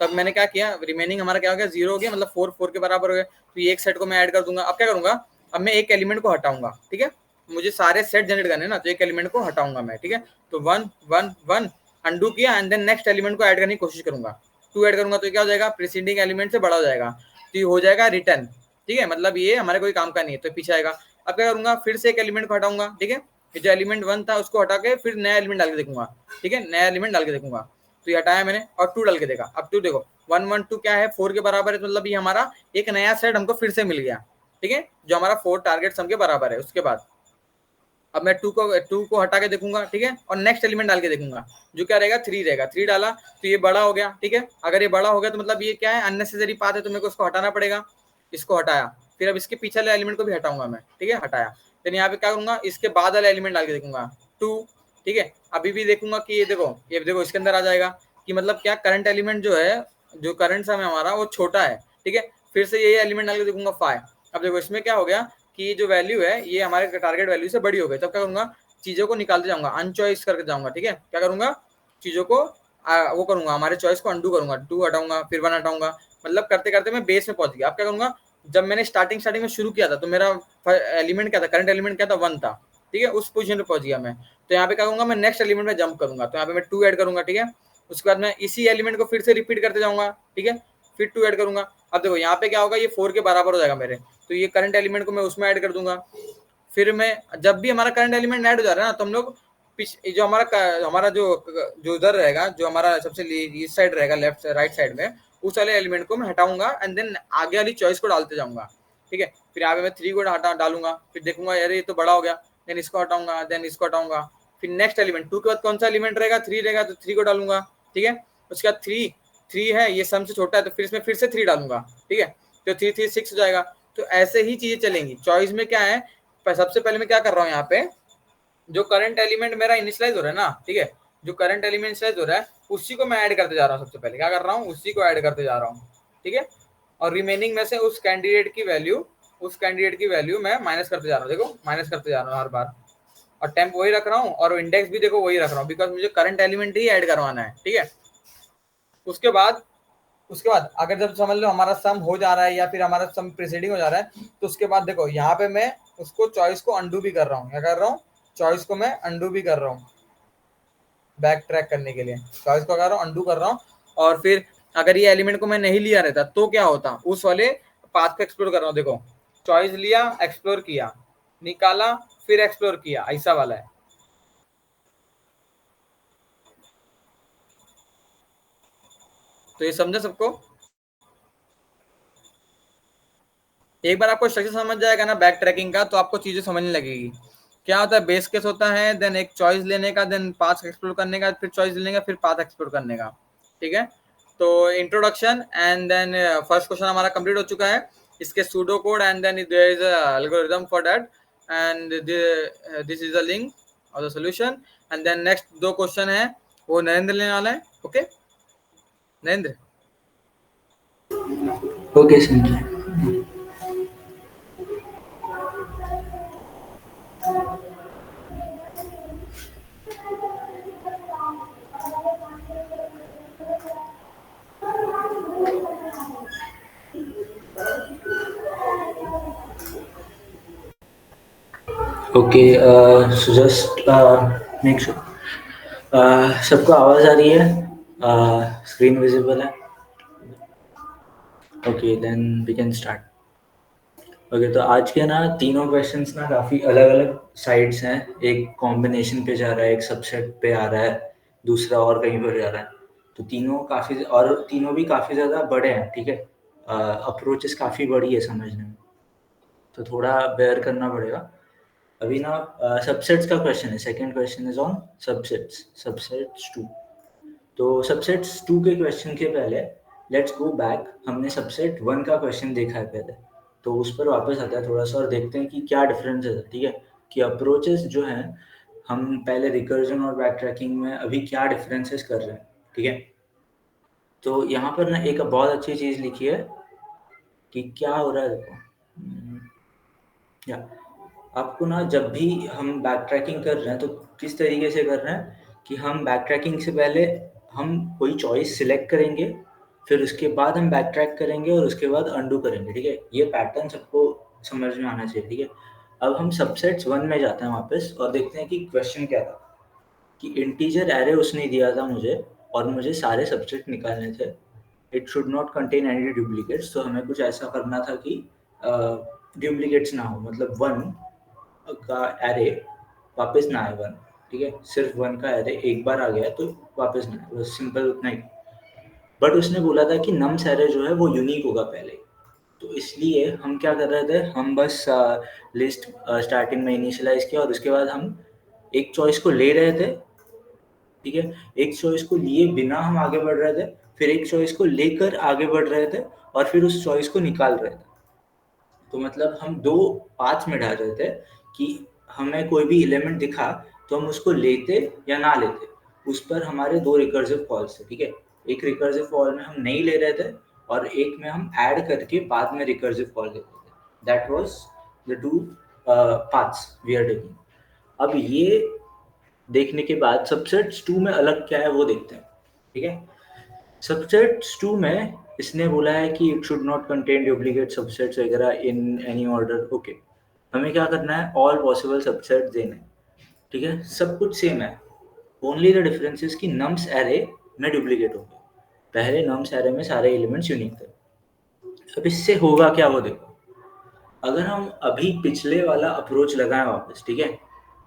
A: तब मैंने क्या किया, रिमेनिंग हमारा क्या हो गया, 0 हो गया, मतलब 4 4 के बराबर हो गया। तो ये एक सेट को मैं ऐड कर दूंगा। अब क्या करूंगा, अब मैं एक एलिमेंट को हटाऊंगा, ठीक है, मुझे सारे सेट जनरेट करने ना, तो एक एलिमेंट को हटाऊंगा मैं, ठीक है। तो 1 1 1 अंडू किया, एंड देन नेक्स्ट एलिमेंट को ऐड करने की कोशिश करूंगा, 2 ऐड करूंगा, तो क्या हो जाएगा, प्रीसीडिंग एलिमेंट से बड़ा हो जाएगा, तो ये हो जाएगा रिटर्न, ठीक है, मतलब ये हमारे कोई काम का नहीं है, तो पीछे आएगा। अब क्या करूंगा, फिर से एक एलिमेंट को हटाऊंगा, ठीक है, जो एलिमेंट 1 था उसको हटा के फिर नया एलिमेंट डाल के देखूंगा, ठीक है, नया एलिमेंट डाल के देखूंगा। तो ये हटाया मैंने और 2 डाल के देखा। अब 2 देखो 1 1 2 क्या है, 4 के बराबर है, तो मतलब ये हमारा एक नया सेट हमको फिर से मिल गया, ठीक है, जो हमारा 4 टारगेट सम के बराबर है। उसके बाद अब मैं 2 को हटा के देखूंगा, ठीक है, और नेक्स्ट एलिमेंट डाल के देखूंगा, जो क्या रहेगा, 3 रहेगा। 3 डाला तो ये बड़ा हो गया, ठीक है। अगर ये बड़ा हो गया तो मतलब ये क्या है, अननेसेसरी पाथ है, तो मेरे को इसको हटाना पड़ेगा। इसको हटाया, फिर अब इसके पीछे वाले एलिमेंट को भी हटाऊंगा मैं, ठीक है, हटाया। फिर यहाँ पे क्या करूंगा, इसके बाद वाला एलिमेंट डाल के देखूंगा 2, ठीक है। अभी भी देखूंगा कि ये देखो इसके अंदर आ जाएगा, कि मतलब क्या, करंट एलिमेंट जो है, जो करंट सम है हमारा वो छोटा है, ठीक है। फिर से यही एलिमेंट डाल के देखूंगा 5। अब देखो इसमें क्या हो गया कि जो वैल्यू है ये हमारे टारगेट वैल्यू से बड़ी हो गई। तब क्या करूंगा, चीजों को निकालते जाऊंगा, अनचॉइस करके जाऊंगा, ठीक है। क्या करूंगा, चीजों को वो करूंगा, हमारे चॉइस को अंडू करूंगा, 2 हटाऊंगा फिर 1 हटाऊंगा, मतलब करते करते मैं बेस में पहुंच गया। अब क्या करूंगा, जब मैंने स्टार्टिंग में शुरू किया था तो मेरा एलिमेंट क्या था, करंट एलिमेंट क्या था, 1 था, ठीक है, उस पोजीशन पे पहुंच गया मैं। तो यहाँ पे क्या करूंगा, मैं नेक्स्ट एलिमेंट में जंप करूंगा, तो यहाँ पे मैं 2 ऐड करूंगा, ठीक है। उसके बाद मैं इसी एलिमेंट को फिर से रिपीट करते जाऊंगा, ठीक है, फिर 2 ऐड करूंगा। अब देखो यहाँ पे क्या होगा, ये 4 के बराबर हो जाएगा मेरे, तो ये करंट एलिमेंट को मैं उसमें ऐड कर दूंगा। फिर मैं जब भी हमारा करंट एलिमेंट ऐड हो जा रहा है ना, तो हम लोग जो हमारा जो उधर रहेगा, जो हमारा सबसे इस साइड रहेगा, लेफ्ट राइट साइड में, उस वाले एलिमेंट को मैं हटाऊंगा एंड देन आगे वाली चॉइस को डालते जाऊंगा, ठीक है। फिर यहाँ पे मैं 3 को डालूंगा, फिर देखूंगा यार ये तो बड़ा हो गया, देन इसको हटाऊंगा, देन इसको हटाऊंगा, फिर नेक्स्ट एलिमेंट 2 के बाद कौन सा एलिमेंट रहेगा, 3 रहेगा, तो 3 को डालूंगा, ठीक है। उसके बाद 3 है, ये सम से छोटा है, तो फिर इसमें फिर से 3 डालूंगा, ठीक है, तो 3 3 6 हो जाएगा। तो ऐसे ही चीजें चलेंगी। चॉइस में क्या है, सबसे पहले मैं क्या कर रहा हूँ, यहाँ पे जो करंट एलिमेंट मेरा इनिशियलाइज हो रहा है ना, ठीक है, जो करंट एलिमेंट इनिशियलाइज हो रहा है उसी को मैं ऐड करते जा रहा हूँ। सबसे पहले क्या कर रहा हूँ, उसी को ऐड करते जा रहा हूँ, ठीक है। और रिमेनिंग में से उस कैंडिडेट की वैल्यू मैं माइनस करते जा रहा हूँ, देखो माइनस करते जा रहा हूँ हर बार, और टेम्प वही रख रहा हूँ और इंडेक्स भी देखो वही रख रहा हूँ, बिकॉज मुझे करंट एलिमेंट ही ऐड करवाना है, ठीक है। उसके बाद अगर जब समझ लो हमारा सम हो जा रहा है या फिर हमारा सम प्रीसीडिंग हो जा रहा है, तो उसके बाद देखो यहाँ पे मैं उसको चॉइस को अंडू भी कर रहा हूँ। क्या कर रहा हूँ, चॉइस को मैं अंडू भी कर रहा हूँ, बैक ट्रैक करने के लिए चॉइस को कर रहा हूँ, अंडू कर रहा हूँ। और फिर अगर ये एलिमेंट को मैं नहीं लिया रहता तो क्या होता, उस वाले पाथ को एक्सप्लोर कर रहा हूँ। देखो चॉइस लिया, एक्सप्लोर किया, निकाला, फिर एक्सप्लोर किया, ऐसा वाला है। तो ये समझे सबको, एक बार आपको स्ट्रक्चर समझ जाएगा ना बैक ट्रैकिंग का, तो आपको चीजें समझने लगेगी। क्या होता है, बेस केस होता है, देन एक चॉइस लेने का, देन पाथ एक्सप्लोर करने का, फिर चॉइस लेने का, फिर पाथ एक्सप्लोर करने का, ठीक है। तो introduction and then first question हमारा कंप्लीट हो चुका है, इसके pseudo code and then there is a algorithm for that, and this is a link और the solution. And then next 2 question है वो नरेंद्र लेने वाला है, okay Narendra.
B: Okay Sanjay. Okay, so just make sure सबको आवाज़ आ रही है, स्क्रीन विजिबल है। Okay then we can start. Okay, तो आज के ना तीनों क्वेश्चंस ना काफ़ी अलग अलग साइड्स हैं। एक कॉम्बिनेशन पे जा रहा है, एक सबसेट पे आ रहा है, दूसरा और कहीं पर जा रहा है। तो तीनों काफ़ी, और तीनों भी काफ़ी ज़्यादा बड़े हैं, ठीक है। अप्रोचेस काफ़ी बड़ी है समझने में, तो थोड़ा बेयर करना पड़ेगा। अभी ना सबसेट्स का क्वेश्चन है, second question is on subsets, subsets 2। तो सबसेट्स 2 के क्वेश्चन के पहले लेट्स गो बैक। हमने सबसेट 1 का क्वेश्चन देखा है पहले, तो उस पर वापस आता है थोड़ा सा और देखते हैं कि क्या डिफरेंसेस है, ठीक है, कि अप्रोचेस जो हैं, हम पहले रिकर्जन और बैक ट्रैकिंग में अभी क्या डिफरेंसेस कर रहे हैं, ठीक है। तो यहाँ पर ना एक बहुत अच्छी चीज़ लिखी है कि क्या हो रहा है, देखो। या आपको ना जब भी हम बैक ट्रैकिंग कर रहे हैं तो किस तरीके से कर रहे हैं कि हम बैक ट्रैकिंग से पहले हम कोई चॉइस सिलेक्ट करेंगे, फिर उसके बाद हम बैक ट्रैक करेंगे और उसके बाद अंडू करेंगे, ठीक है। ये पैटर्न सबको समझ में आना चाहिए, ठीक है। अब हम सबसेट्स 1 में जाते हैं वापस और देखते हैं कि क्वेश्चन क्या था, कि इंटीजर एरे उसने दिया था मुझे और मुझे सारे सबसेट निकालने थे। It should not contain any duplicates, तो हमें कुछ ऐसा करना था कि डुप्लीकेट्स ना हो, मतलब 1 का एरे वापस ना आए 1, ठीक है। सिर्फ 1 का एरे एक बार आ गया तो वापस ना आए, बस सिंपल उतना ही। बट उसने बोला था कि नम्स एरे जो है वो यूनिक होगा पहले, तो इसलिए हम क्या कर रहे थे, हम बस लिस्ट स्टार्टिंग में इनिशियलाइज किया और उसके बाद हम एक चॉइस को ले रहे थे, ठीक है। एक चॉइस को लिए बिना हम आगे बढ़ रहे थे, फिर एक चॉइस को लेकर आगे बढ़ रहे थे और फिर उस चॉइस को निकाल रहे थे। तो मतलब हम 2 पाथ्स में डाल रहे थे कि हमें कोई भी एलिमेंट दिखा तो हम उसको लेते या ना लेते, उस पर हमारे 2 रिकर्सिव कॉल्स थे, ठीक है। एक रिकर्सिव कॉल में हम नहीं ले रहे थे और एक में हम ऐड करके बाद में रिकर्सिव कॉल लेते थे। That was the 2 paths we are taking. अब ये देखने के बाद सबसेट्स 2 में अलग क्या है वो देखते हैं, ठीक है। सबसेट्स 2 में इसने बोला है कि it should not contain duplicate subsets वगैरह इन एनी ऑर्डर। ओके, हमें क्या करना है, ऑल पॉसिबल सबसेट देने, ठीक है, सब कुछ सेम है। ओनली द डिफरेंस इज कि नम्स एरे में डुप्लीकेट होंगे, पहले नम्स एरे में सारे एलिमेंट्स यूनिक थे। अब इससे होगा क्या वो देखो, अगर हम अभी पिछले वाला अप्रोच लगाएं वापस, ठीक है,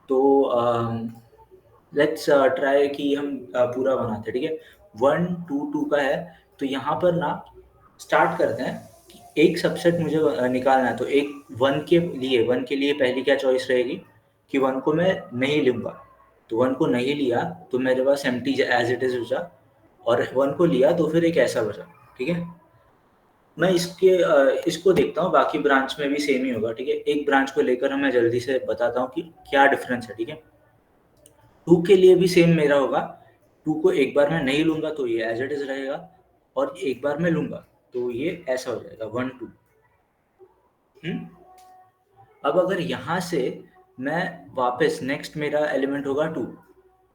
B: तो लेट्स ट्राई कि हम पूरा बनाते हैं, ठीक है। 1 2 2 का है, तो यहाँ पर ना स्टार्ट करते हैं कि एक सबसेट मुझे निकालना है, तो एक 1 के लिए पहली क्या चॉइस रहेगी कि 1 को मैं नहीं लूँगा, तो 1 को नहीं लिया तो मेरे पास एम्प्टी एज इट इज बचा, और 1 को लिया तो फिर एक ऐसा बचा, ठीक है। मैं इसको देखता हूँ, बाकी ब्रांच में भी सेम ही होगा, ठीक है। एक ब्रांच को लेकर मैं जल्दी से बताता हूँ कि क्या डिफरेंस है, ठीक है। 2 के लिए भी सेम मेरा होगा, 2 को एक बार मैं नहीं लूंगा तो ये एज इट इज रहेगा, और एक बार मैं लूंगा तो ये ऐसा हो जाएगा 1 2। अब अगर यहाँ से मैं वापस नेक्स्ट मेरा एलिमेंट होगा 2,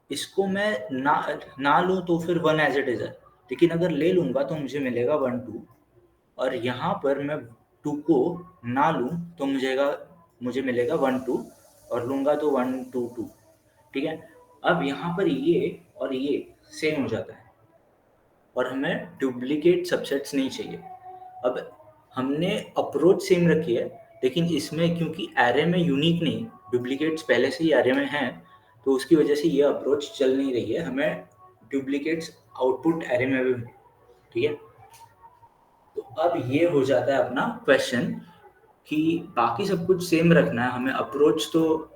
B: इसको मैं ना लूँ तो फिर 1 एज इट इज है, लेकिन अगर ले लूंगा तो मुझे मिलेगा 1 2, और यहाँ पर मैं 2 को ना लूँ तो मुझे मिलेगा 1 2, और लूंगा तो 1 2 2, ठीक है। अब यहाँ पर ये और ये सेम हो जाता है, और हमें डुप्लीकेट सबसेट्स नहीं चाहिए। अब हमने अप्रोच सेम रखी है, लेकिन इसमें क्योंकि एरे में यूनिक नहीं, डुप्लीकेट्स पहले से ही एरे में हैं, तो उसकी वजह से ये अप्रोच चल नहीं रही है, हमें डुप्लीकेट्स आउटपुट एरे में भी, ठीक है। तो अब ये हो जाता है अपना क्वेश्चन कि बाकी सब कुछ सेम रखना है, हमें अप्रोच तो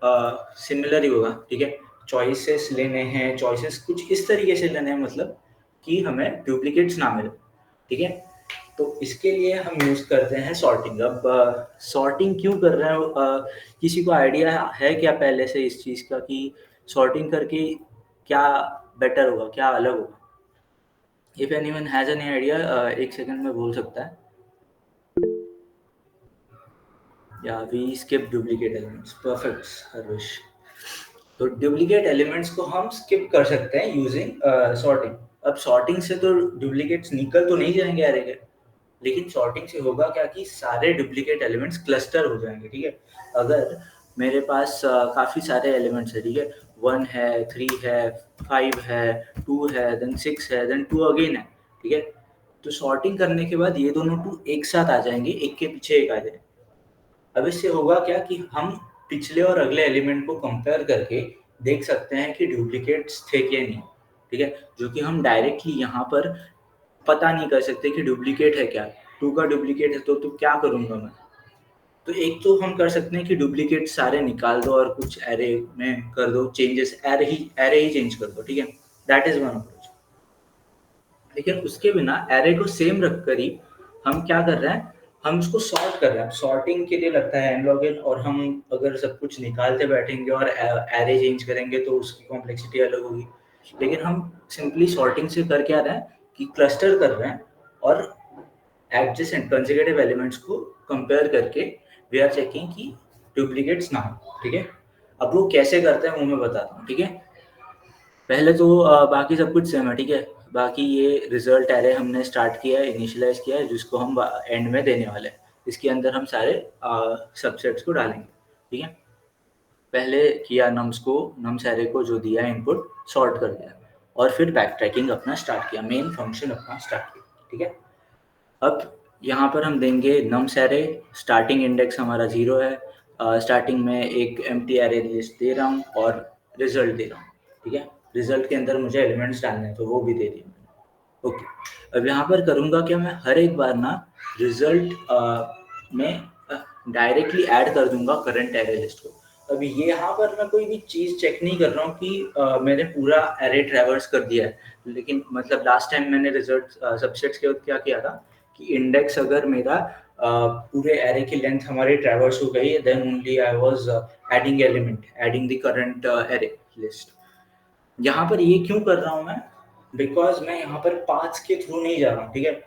B: सिमिलर ही होगा, ठीक है। चॉइसेस लेने हैं, चॉइसेस कुछ इस तरीके से लेने हैं, मतलब कि हमें डुप्लीकेट्स ना मिले, ठीक है। तो इसके लिए हम यूज करते हैं सॉर्टिंग। अब सॉर्टिंग क्यों कर रहे हैं, किसी को आइडिया है क्या पहले से इस चीज का कि सॉर्टिंग करके क्या बेटर होगा, क्या अलग होगा? If anyone has any idea, एक सेकंड में बोल सकता है। या we skip duplicate elements, perfect Harsh. तो डुप्लीकेट एलिमेंट्स को हम स्किप कर सकते हैं यूजिंग सॉर्टिंग। अब सॉर्टिंग से तो डुप्लीकेट्स निकल तो नहीं जाएंगे एरे के, लेकिन सॉर्टिंग से होगा क्या कि सारे डुप्लीकेट एलिमेंट्स क्लस्टर हो जाएंगे, ठीक है। अगर मेरे पास काफ़ी सारे एलिमेंट्स है, ठीक है, 1 है, 3 है, 5 है, 2 है, देन 6 है, देन 2 अगेन है, ठीक है। तो सॉर्टिंग करने के बाद ये दोनों 2 एक साथ आ जाएंगे, एक के पीछे एक आ जाएंगे। अब इससे होगा क्या कि हम पिछले और अगले एलिमेंट को कंपेयर करके देख सकते हैं कि डुप्लीकेट्स थे क्या नहीं, ठीक है, जो कि हम डायरेक्टली यहाँ पर पता नहीं कर सकते कि डुप्लीकेट है क्या। 2 का डुप्लीकेट है तो क्या करूँगा मैं? तो एक तो हम कर सकते हैं कि डुप्लीकेट सारे निकाल दो और कुछ एरे में कर दो चेंजेस, एरे ही चेंज कर दो, ठीक है। That is one approach. लेकिन उसके बिना एरे को सेम रखकर ही हम क्या कर रहे हैं, हम उसको सॉर्ट कर रहे हैं। सॉर्टिंग के लिए लगता है n log n, और हम अगर सब कुछ निकालते बैठेंगे और एरे चेंज करेंगे तो उसकी कॉम्प्लेक्सिटी अलग होगी। लेकिन हम सिंपली सॉर्टिंग से कर क्या रहे हैं कि क्लस्टर कर रहे हैं और एडजेसेंट कंसेक्यूटिव एलिमेंट्स को कंपेयर करके वी आर चेकिंग कि डुप्लीकेट्स ना हो, ठीक है। अब वो कैसे करते हैं वो मैं बताता हूँ, ठीक है। पहले तो बाकी सब कुछ सेम है, ठीक है। बाकी ये रिजल्ट एरे हमने स्टार्ट किया है, इनिशियलाइज किया है, जिसको हम एंड में देने वाले हैं। इसके अंदर हम सारे सबसेट्स को डालेंगे, ठीक है। पहले किया नम्स एरे को जो दिया इनपुट सॉर्ट कर दिया, और फिर बैक ट्रैकिंग अपना स्टार्ट किया, मेन फंक्शन अपना स्टार्ट किया, ठीक है। अब यहाँ पर हम देंगे नम्स एरे, स्टार्टिंग इंडेक्स हमारा 0 है, स्टार्टिंग में एक एम्प्टी एरे लिस्ट दे रहा हूँ और रिजल्ट दे रहा हूँ, ठीक है। रिजल्ट के अंदर मुझे एलिमेंट्स डालने हैं तो वो भी दे दिए मैंने, ओके। अब यहाँ पर करूँगा क्या, मैं हर एक बार ना रिजल्ट में डायरेक्टली ऐड कर दूंगा करंट एरे लिस्ट को। अभी ये यहाँ पर मैं कोई भी चीज़ चेक नहीं कर रहा हूँ कि मैंने पूरा एरे ट्रैवर्स कर दिया है, लेकिन मतलब लास्ट टाइम मैंने रिजल्ट सबसेट्स के वक्त क्या किया था कि इंडेक्स अगर मेरा पूरे एरे की लेंथ हमारी ट्रैवर्स हो गई, then only I was adding the current array list. यहाँ पर ये क्यों कर रहा हूँ मैं, बिकॉज मैं यहाँ पर पाथ्स के थ्रू नहीं जा रहा हूँ, ठीक है।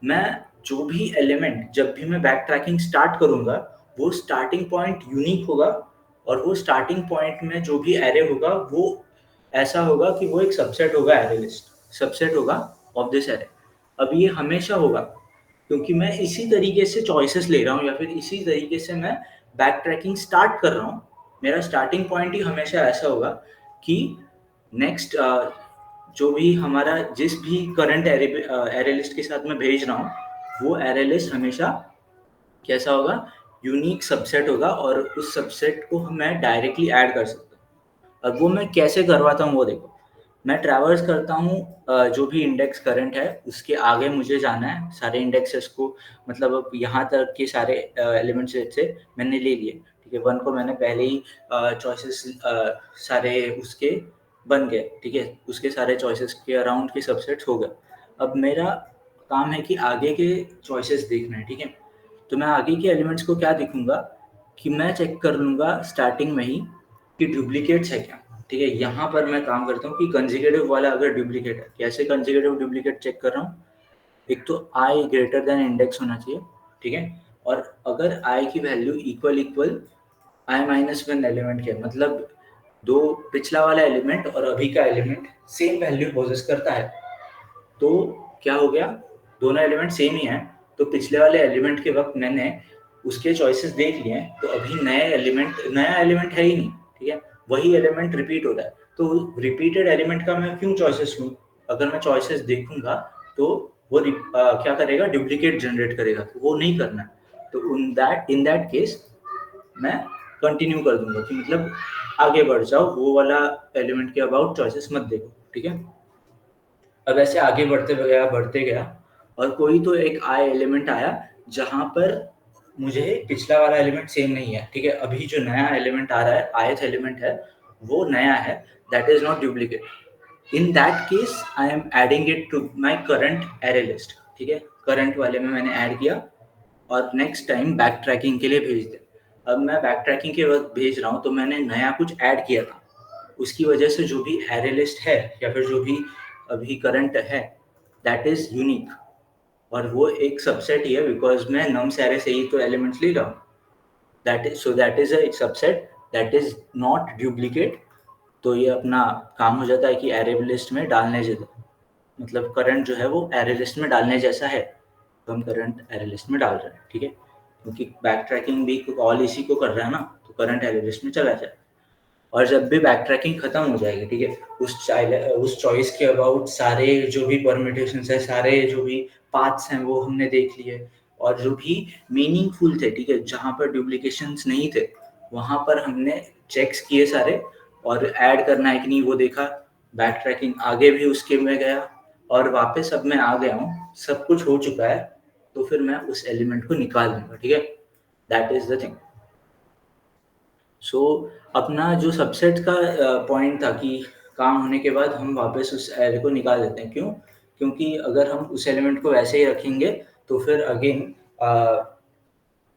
B: मैं जो भी एलिमेंट, जब भी मैं बैक ट्रैकिंग स्टार्ट करूंगा, वो स्टार्टिंग पॉइंट यूनिक होगा और वो स्टार्टिंग पॉइंट में जो भी एरे होगा वो ऐसा होगा कि वो एक सबसेट होगा, एरे लिस्ट सबसेट होगा ऑफ दिस एरे। अब ये हमेशा होगा क्योंकि मैं इसी तरीके से चॉइसेस ले रहा हूँ या फिर इसी तरीके से मैं बैक ट्रैकिंग स्टार्ट कर रहा हूँ। मेरा स्टार्टिंग पॉइंट ही हमेशा ऐसा होगा कि नेक्स्ट जो भी हमारा जिस भी करंट एरे लिस्ट के साथ मैं भेज रहा हूँ वो एरे लिस्ट हमेशा कैसा होगा, यूनिक सबसेट होगा और उस सबसेट को मैं डायरेक्टली ऐड कर सकता हूँ। अब वो मैं कैसे करवाता हूँ वो देखो, मैं ट्रैवर्स करता हूँ जो भी इंडेक्स करंट है उसके आगे मुझे जाना है, सारे इंडेक्सेस को मतलब अब यहाँ तक के सारे एलिमेंट्स से मैंने ले लिए, ठीक है। वन को मैंने पहले ही चॉइसेस सारे उसके बन गए, ठीक है, उसके सारे चॉइसेस के अराउंड के सबसेट्स हो गए। अब मेरा काम है कि आगे के चॉइसेस देखना है, ठीक है। तो मैं आगे के एलिमेंट्स को क्या देखूंगा कि मैं चेक कर लूंगा स्टार्टिंग में ही कि डुप्लीकेट्स है क्या, ठीक है। यहाँ पर मैं काम करता हूँ कि कंसेक्यूटिव वाला अगर डुप्लीकेट है, कैसे कंसेक्यूटिव डुप्लीकेट चेक कर रहा हूँ, एक तो आई ग्रेटर देन इंडेक्स होना चाहिए, ठीक है। और अगर आई की वैल्यू इक्वल आई माइनस वन एलिमेंट के, मतलब दो पिछला वाला एलिमेंट और अभी का एलिमेंट सेम वैल्यू पोजेस करता है, तो क्या हो गया, दोनों एलिमेंट सेम ही हैं, तो पिछले वाले एलिमेंट के वक्त मैंने उसके चॉइसेस देख लिए हैं, तो अभी नया एलिमेंट है ही नहीं, ठीक है। वही एलिमेंट रिपीट हो रहा है, तो रिपीटेड एलिमेंट का मैं क्यों चॉइसेस लूँ, अगर मैं चॉइसेस देखूंगा तो वो क्या करेगा, डुप्लीकेट जनरेट करेगा, तो वो नहीं करना है। तो इन दैट केस मैं कंटिन्यू कर दूंगा कि मतलब आगे बढ़ जाओ, वो वाला एलिमेंट के अबाउट चॉइसेस मत देखो, ठीक है। अब ऐसे आगे बढ़ते गया और कोई तो एक आई एलिमेंट आया जहां पर मुझे पिछला वाला एलिमेंट सेम नहीं है, ठीक है। अभी जो नया एलिमेंट आ रहा है, ith एलिमेंट है, वो नया है, that is not duplicate. In that case I am adding it to my current array list, ठीक है। करंट वाले में मैंने ऐड किया और नेक्स्ट टाइम बैक ट्रैकिंग के लिए भेज दे। अब मैं बैक ट्रैकिंग के वक्त भेज रहा हूँ तो मैंने नया कुछ ऐड किया था, उसकी वजह से जो भी एरे लिस्ट है या फिर जो भी अभी करंट है दैट इज यूनिक, और वो एक सबसेट ही है बिकॉज मैं नम्स एरे से ही तो एलिमेंट्स ले रहा हूँ, that is a subset, that is not duplicate. तो ये अपना काम हो जाता है कि एरे लिस्ट में डालने जैसा, मतलब करंट जो है वो एरे लिस्ट में डालने जैसा है, तो हम करंट एरे लिस्ट में डाल रहे हैं, ठीक है। क्योंकि बैक ट्रैकिंग भी कॉल इसी को कर रहा है ना, तो करंट एरे लिस्ट में चला जाए। और जब भी बैक ट्रैकिंग खत्म हो जाएगी, ठीक है, उस चॉइस के अबाउट सारे जो भी परमिटेशंस है, सारे जो भी पाथ्स हैं वो हमने देख लिए, और जो भी मीनिंगफुल थे, ठीक है, जहाँ पर डुप्लीकेशंस नहीं थे वहाँ पर हमने चेक्स किए सारे, और ऐड करना है कि नहीं वो देखा, बैक ट्रैकिंग आगे भी उसके में गया, और वापस अब मैं आ गया हूँ, सब कुछ हो चुका है, तो फिर मैं उस एलिमेंट को निकाल दूंगा, ठीक है। That is the thing. So अपना जो सबसेट का पॉइंट था कि काम होने के बाद हम वापस उस एरे को निकाल देते हैं, क्यों, क्योंकि अगर हम उस एलिमेंट को वैसे ही रखेंगे तो फिर अगेन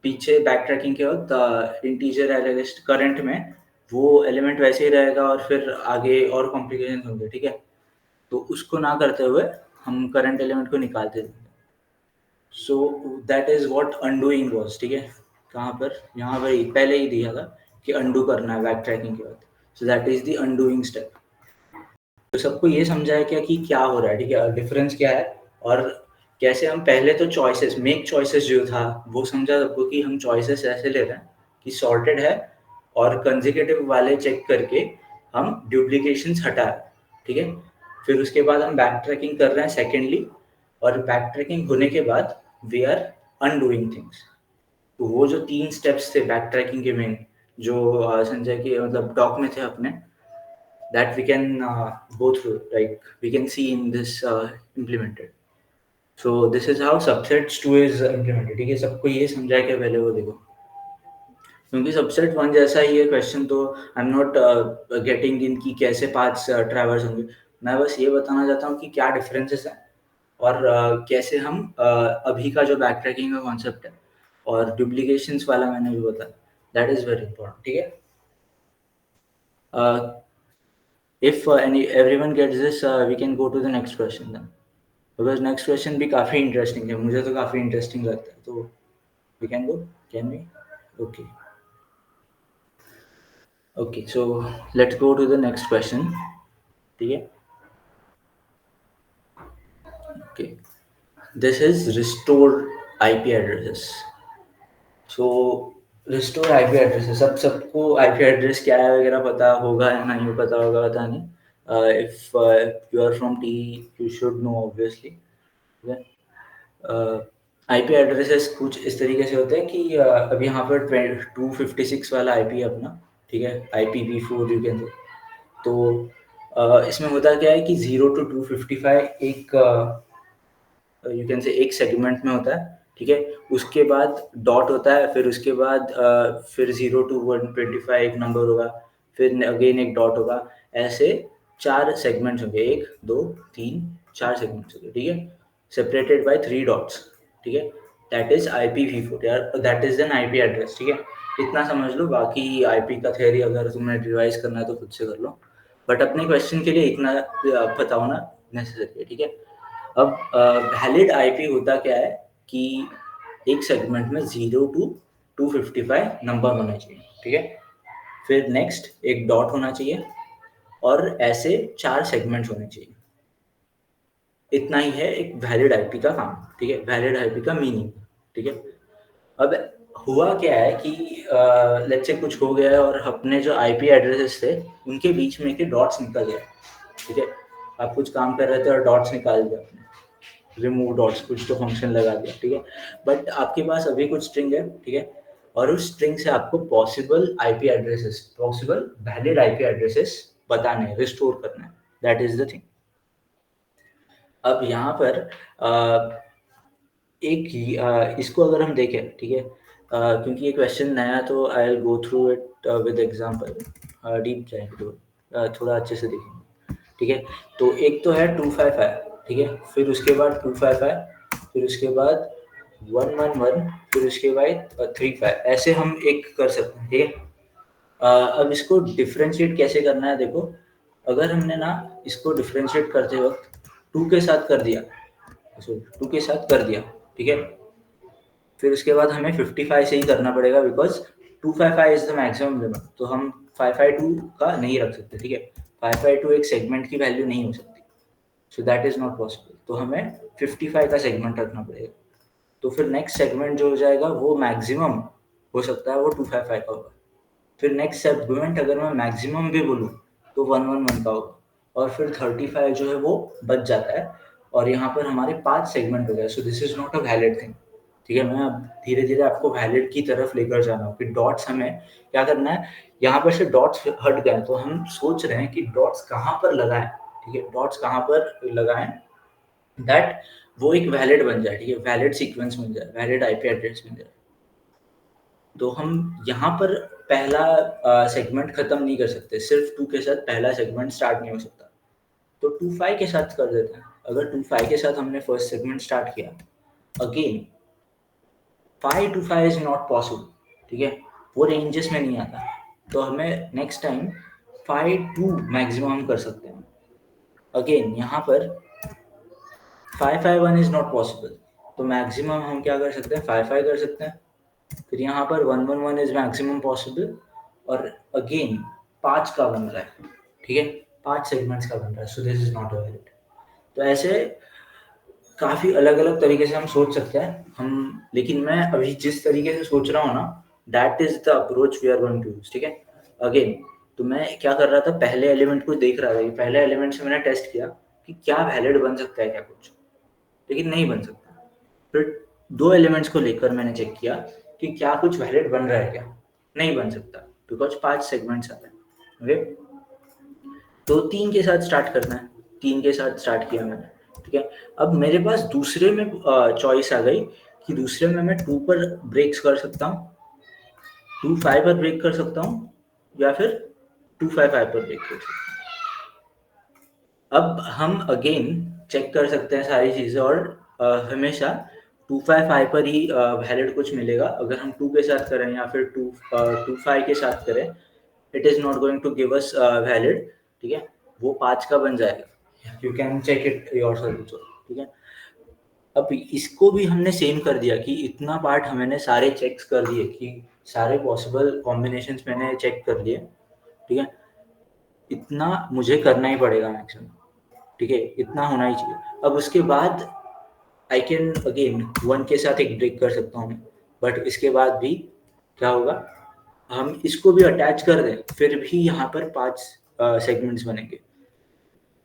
B: पीछे बैक ट्रैकिंग के वक्त इंटीजर एरे लिस्ट करंट में वो एलिमेंट वैसे ही रहेगा और फिर आगे और कॉम्प्लिकेशन होंगे, ठीक है। तो उसको ना करते हुए हम करंट एलिमेंट को निकालते थे। सो that is what undoing was, ठीक है। कहाँ पर, यहाँ पर पहले ही दिया था कि अनडू करना है बैक ट्रैकिंग के बाद, सो that is the undoing step. तो सबको ये समझा है क्या कि क्या हो रहा है, ठीक है, डिफरेंस क्या है, और कैसे हम पहले तो चॉइसेस मेक चॉइसेस जो था वो समझा सबको कि हम चॉइसेस ऐसे ले रहे हैं कि सॉर्टेड है, और कंसेक्यूटिव वाले चेक करके हम डुप्लीकेशंस हटा रहे हैं, ठीक है। फिर उसके बाद हम बैक ट्रैकिंग कर रहे हैं सेकेंडली, और बैक ट्रैकिंग होने के बाद वी आर अनडूइंग थिंग्स। तो वो जो 3 स्टेप्स थे बैक ट्रैकिंग के मेन, जो संजय के मतलब टॉक में थे अपने, that we can go through, like we can see in this implemented. So this is how subsets 2 is implemented, ठीक है। सबको ये समझा के पहले वो देखो, क्योंकि सबसेट 1 जैसा ही है क्वेश्चन, तो I am not getting in की कैसे पाथ्स ट्रैवर्स होंगे। मैं बस ये बताना चाहता हूँ कि क्या डिफरेंसेस हैं, और कैसे हम अभी का जो बैक ट्रैकिंग का कॉन्सेप्ट है और डुप्लीकेशंस वाला मैंने भी बताया, दैट इज वेरी इंपॉर्टेंट, ठीक है। If everyone gets this, we can go to the next question then. Because next question भी काफी interesting है, मुझे तो काफी interesting लगता है, तो we can go, can we? Okay. Okay, so let's go to the next question. ठीक है? Okay, this is restored IP addresses. So restore IP address, सबको आईपी एड्रेस क्या है वगैरह पता होगा या नहीं पता होगा, पता नहीं. If you are from T, you should know obviously. IP addresses कुछ इस तरीके से होते हैं कि अब यहाँ पर 256 वाला आईपी है अपना. ठीक है, IPv4 यू कैन. तो इसमें होता क्या है कि 0 to 255 एक यू कैन से एक सेगमेंट में होता है. ठीक है, उसके बाद डॉट होता है, फिर उसके बाद फिर 0 to 125 एक नंबर होगा, फिर अगेन एक डॉट होगा. ऐसे 4 सेगमेंट्स होंगे, 1 2 3 4 सेगमेंट्स होंगे. ठीक है, सेपरेटेड बाय 3 डॉट्स. ठीक है, दैट इज IPv4 यार, that is an IP address. ठीक है, इतना समझ लो. बाकी आईपी का थ्योरी अगर तुम्हें रिवाइज करना है तो खुद से कर लो, बट अपने क्वेश्चन के लिए इतना पता होना नेसेसरी है. ठीक है, अब वैलिड आईपी होता क्या है कि एक सेगमेंट में 0 to 255 नंबर होना चाहिए. ठीक है, फिर नेक्स्ट एक डॉट होना चाहिए, और ऐसे 4 सेगमेंट्स होने चाहिए. इतना ही है एक वैलिड आईपी का काम. ठीक है, वैलिड आईपी का मीनिंग. ठीक है, अब हुआ क्या है कि लेट्स से कुछ हो गया है और अपने जो आईपी एड्रेसेस थे उनके बीच में के डॉट्स निकल गए. ठीक है, आप कुछ काम कर रहे थे और डॉट्स निकाल दिया आपने, रिमूव डॉट्स कुछ तो फंक्शन लगा दिया. ठीक है, बट आपके पास अभी कुछ स्ट्रिंग है. ठीक है, और उस स्ट्रिंग से आपको possible IP addresses, possible valid IP addresses बताने हैं, रिस्टोर करना है. That is the thing. अब यहाँ पर इसको अगर हम देखें. ठीक है, क्योंकि ये क्वेश्चन नया, तो I will go through it with example. Deep जाएंगे तो थोड़ा अच्छे से देखेंगे. ठीक है, तो एक तो है 255. ठीक है, फिर उसके बाद 255, फिर उसके बाद 111, फिर उसके बाद 35. ऐसे हम एक कर सकते हैं. ठीक है, अब इसको डिफ्रेंशिएट कैसे करना है देखो. अगर हमने ना इसको डिफ्रेंशिएट करते वक्त 2 के साथ कर दिया, सॉरी 2 के साथ कर दिया. ठीक है, फिर उसके बाद हमें 55 से ही करना पड़ेगा, because 255 is the maximum limit. तो हम 552 का नहीं रख सकते. ठीक है, 552 एक सेगमेंट की वैल्यू नहीं हो सकती, सो दैट इज नॉट पॉसिबल. तो हमें 55 का सेगमेंट रखना पड़ेगा. तो फिर नेक्स्ट सेगमेंट जो हो जाएगा वो मैक्सिमम हो सकता है वो 255 का होगा. फिर नेक्स्ट सेगमेंट अगर मैं मैक्सिमम भी बोलूँ तो 111 का होगा, और फिर 35 जो है वो बच जाता है. और यहाँ पर हमारे 5 सेगमेंट हो गए. सो this is not a valid thing. ठीक है, मैं अब धीरे धीरे आपको वैलिड की तरफ लेकर जा रहा हूँ कि डॉट्स हमें क्या करना है. यहाँ पर से डॉट्स हट गए, तो हम सोच रहे हैं कि डॉट्स कहाँ पर लगाएं. ठीक है, डॉट्स कहाँ पर लगाएं दैट वो एक वैलिड बन जाए. ठीक है, वैलिड सीक्वेंस बन जाए, वैलिड आईपी एड्रेस बन जाए. तो हम यहाँ पर पहला सेगमेंट खत्म नहीं कर सकते, सिर्फ 2 के साथ पहला सेगमेंट स्टार्ट नहीं हो सकता. तो 25 के साथ कर देते हैं. अगर 25 के साथ हमने फर्स्ट सेगमेंट स्टार्ट किया, again 5 to 5 is not possible. ठीक है, वो रेंजेस में नहीं आता. तो हमें नेक्स्ट टाइम 5 to मैक्सिमम कर सकते हैं. अगेन यहाँ पर 551 इज नॉट पॉसिबल, तो मैक्सिमम हम क्या कर सकते हैं, 55 कर सकते हैं. फिर यहाँ पर 111 इज मैक्सिमम पॉसिबल, और अगेन 5 का बन रहा है. ठीक है, 5 सेगमेंट्स का बन रहा है. सो दिस इज नॉट वैलिड. तो ऐसे काफी अलग अलग तरीके से हम सोच सकते हैं हम, लेकिन मैं अभी जिस तरीके से सोच रहा हूँ ना, that is the approach we are going to use. ठीक है, अगेन तो मैं क्या कर रहा था, पहले एलिमेंट को देख रहा था कि पहले एलिमेंट से मैंने टेस्ट किया कि क्या वैलिड बन सकता है क्या कुछ, लेकिन नहीं बन सकता. फिर 2 एलिमेंट्स को लेकर मैंने चेक किया कि क्या कुछ वैलिड बन रहा है क्या, नहीं बन सकता, बिकॉज 5 सेगमेंट्स आ रहे हैं. ओके, तो 3 के साथ स्टार्ट करना है. 3 के साथ स्टार्ट किया मैंने. ठीक है, अब मेरे पास दूसरे में चॉइस आ गई कि दूसरे में मैं 2 पर ब्रेक्स कर सकता हूँ, 25 पर ब्रेक कर सकता हूँ, या फिर 255 पर ब्रेक कर सकता हूँ. अब हम अगेन चेक कर सकते हैं सारी चीज़ें, और हमेशा 255 पर ही वैलिड कुछ मिलेगा. अगर हम 2 के साथ करें या फिर 25 के साथ करें, it is not going to give us valid. ठीक है, वो 5 का बन जाएगा. You can check it yourself. ठीक है, अब इसको भी हमने सेम कर दिया कि इतना पार्ट हमने सारे चेक्स कर दिए कि सारे पॉसिबल कॉम्बिनेशंस मैंने चेक कर लिए. ठीक है, इतना मुझे करना ही पड़ेगा मैक्सिमम, ठीक है, इतना होना ही चाहिए। अब उसके बाद आई कैन अगेन 1 के साथ एक ब्रेक कर सकता हूँ, बट इसके बाद भी क्या होगा, हम इसको भी अटैच कर दें फिर भी यहाँ पर 5 सेगमेंट्स बनेंगे।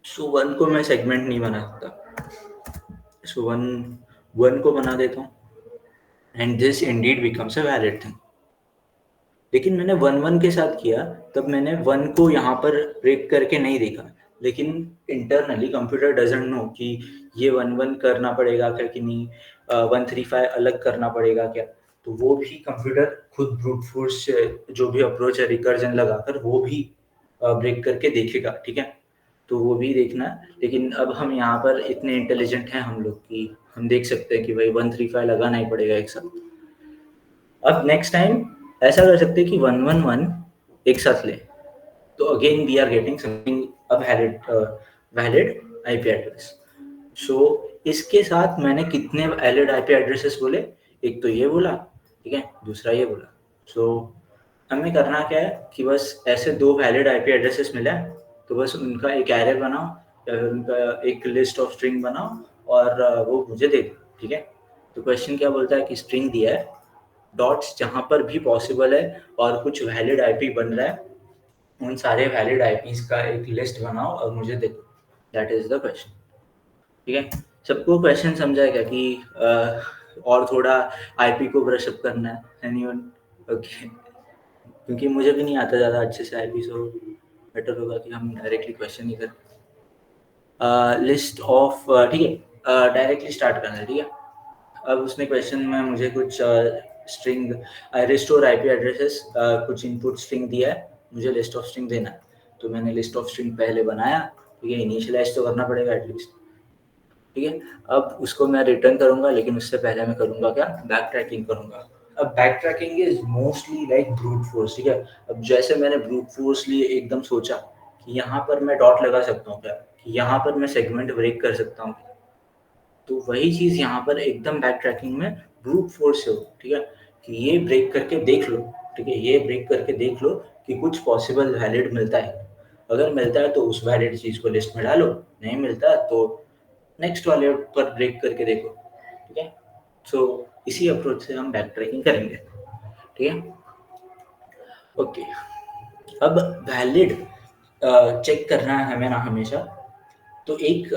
B: सो 1 को मैं सेगमेंट नहीं बना सकता, सो 1 को बना देता हूँ, and this Indeed becomes a valid thing. लेकिन मैंने 1 के साथ किया, तब मैंने 1 को यहाँ पर ब्रेक करके नहीं देखा, लेकिन इंटरनली कंप्यूटर डजंट नो कि ये 1 करना पड़ेगा क्या कि नहीं, 135 अलग करना पड़ेगा क्या। तो वो भी कंप्यूटर खुद ब्रूट फोर्स जो भी अप्रोच है रिकर्जन लगाकर वो भी ब्रेक करके देखेगा, ठीक है, तो वो भी देखना। लेकिन अब हम यहाँ पर इतने इंटेलिजेंट हैं हम लोग कि हम देख सकते हैं कि भाई 135 लगाना ही पड़ेगा एक साथ। अब नेक्स्ट टाइम ऐसा कर सकते हैं कि 111 एक साथ ले, तो again we are getting something a valid IP address. So इसके साथ मैंने कितने वैलिड आईपी एड्रेसेस बोले, एक तो ये बोला, ठीक है, दूसरा ये बोला। सो हमें करना क्या है कि बस ऐसे 2 वैलिड आईपी एड्रेसेस मिला है, तो बस उनका एक एरे बनाओ या फिर उनका एक लिस्ट ऑफ स्ट्रिंग बनाओ और वो मुझे दे दो, ठीक है। तो क्वेश्चन क्या बोलता है कि स्ट्रिंग दिया है, डॉट्स जहाँ पर भी पॉसिबल है और कुछ वैलिड आईपी बन रहा है, उन सारे वैलिड आईपीज का एक लिस्ट बनाओ और मुझे दे दो। दैट इज द क्वेश्चन, ठीक है। सबको क्वेश्चन समझा है क्या कि और थोड़ा आईपी को ब्रश अप करना है, एनीवन? ओके, क्योंकि मुझे भी नहीं आता ज़्यादा अच्छे से आईपी, सो बेटर होगा कि हम डायरेक्टली क्वेश्चन ही करें। लिस्ट ऑफ, ठीक है, डायरेक्टली स्टार्ट करना है, ठीक है। अब उसने क्वेश्चन में मुझे कुछ स्ट्रिंग रिस्टोर आईपी एड्रेसेस, कुछ इनपुट स्ट्रिंग दिया है, मुझे लिस्ट ऑफ स्ट्रिंग देना है। तो मैंने लिस्ट ऑफ स्ट्रिंग पहले बनाया, ठीक है, इनिशियलाइज तो करना पड़ेगा एटलीस्ट, ठीक है। अब उसको मैं रिटर्न करूंगा, लेकिन उससे पहले मैं करूंगा क्या, बैक ट्रैकिंग करूंगा। अब back tracking is mostly like brute force, ठीक है। अब जैसे मैंने ब्रूट फोर्स लिए एकदम सोचा कि यहाँ पर मैं डॉट लगा सकता हूँ क्या, कि यहाँ पर मैं सेगमेंट ब्रेक कर सकता हूँ, तो वही चीज यहाँ पर एकदम बैक ट्रैकिंग में ब्रूट फोर्स से हो, ठीक है, कि ये ब्रेक करके देख लो, ठीक है, ये ब्रेक करके देख लो कि कुछ पॉसिबल वैलिड मिलता है। अगर मिलता है तो उस वैलिड चीज को लिस्ट में डालो, नहीं मिलता तो नेक्स्ट वाले पर ब्रेक करके देखो, ठीक है। सो इसी अप्रोच से हम बैक ट्रैकिंग करेंगे, ठीक है। ओके, अब वैलिड चेक करना है हमें ना हमेशा, तो एक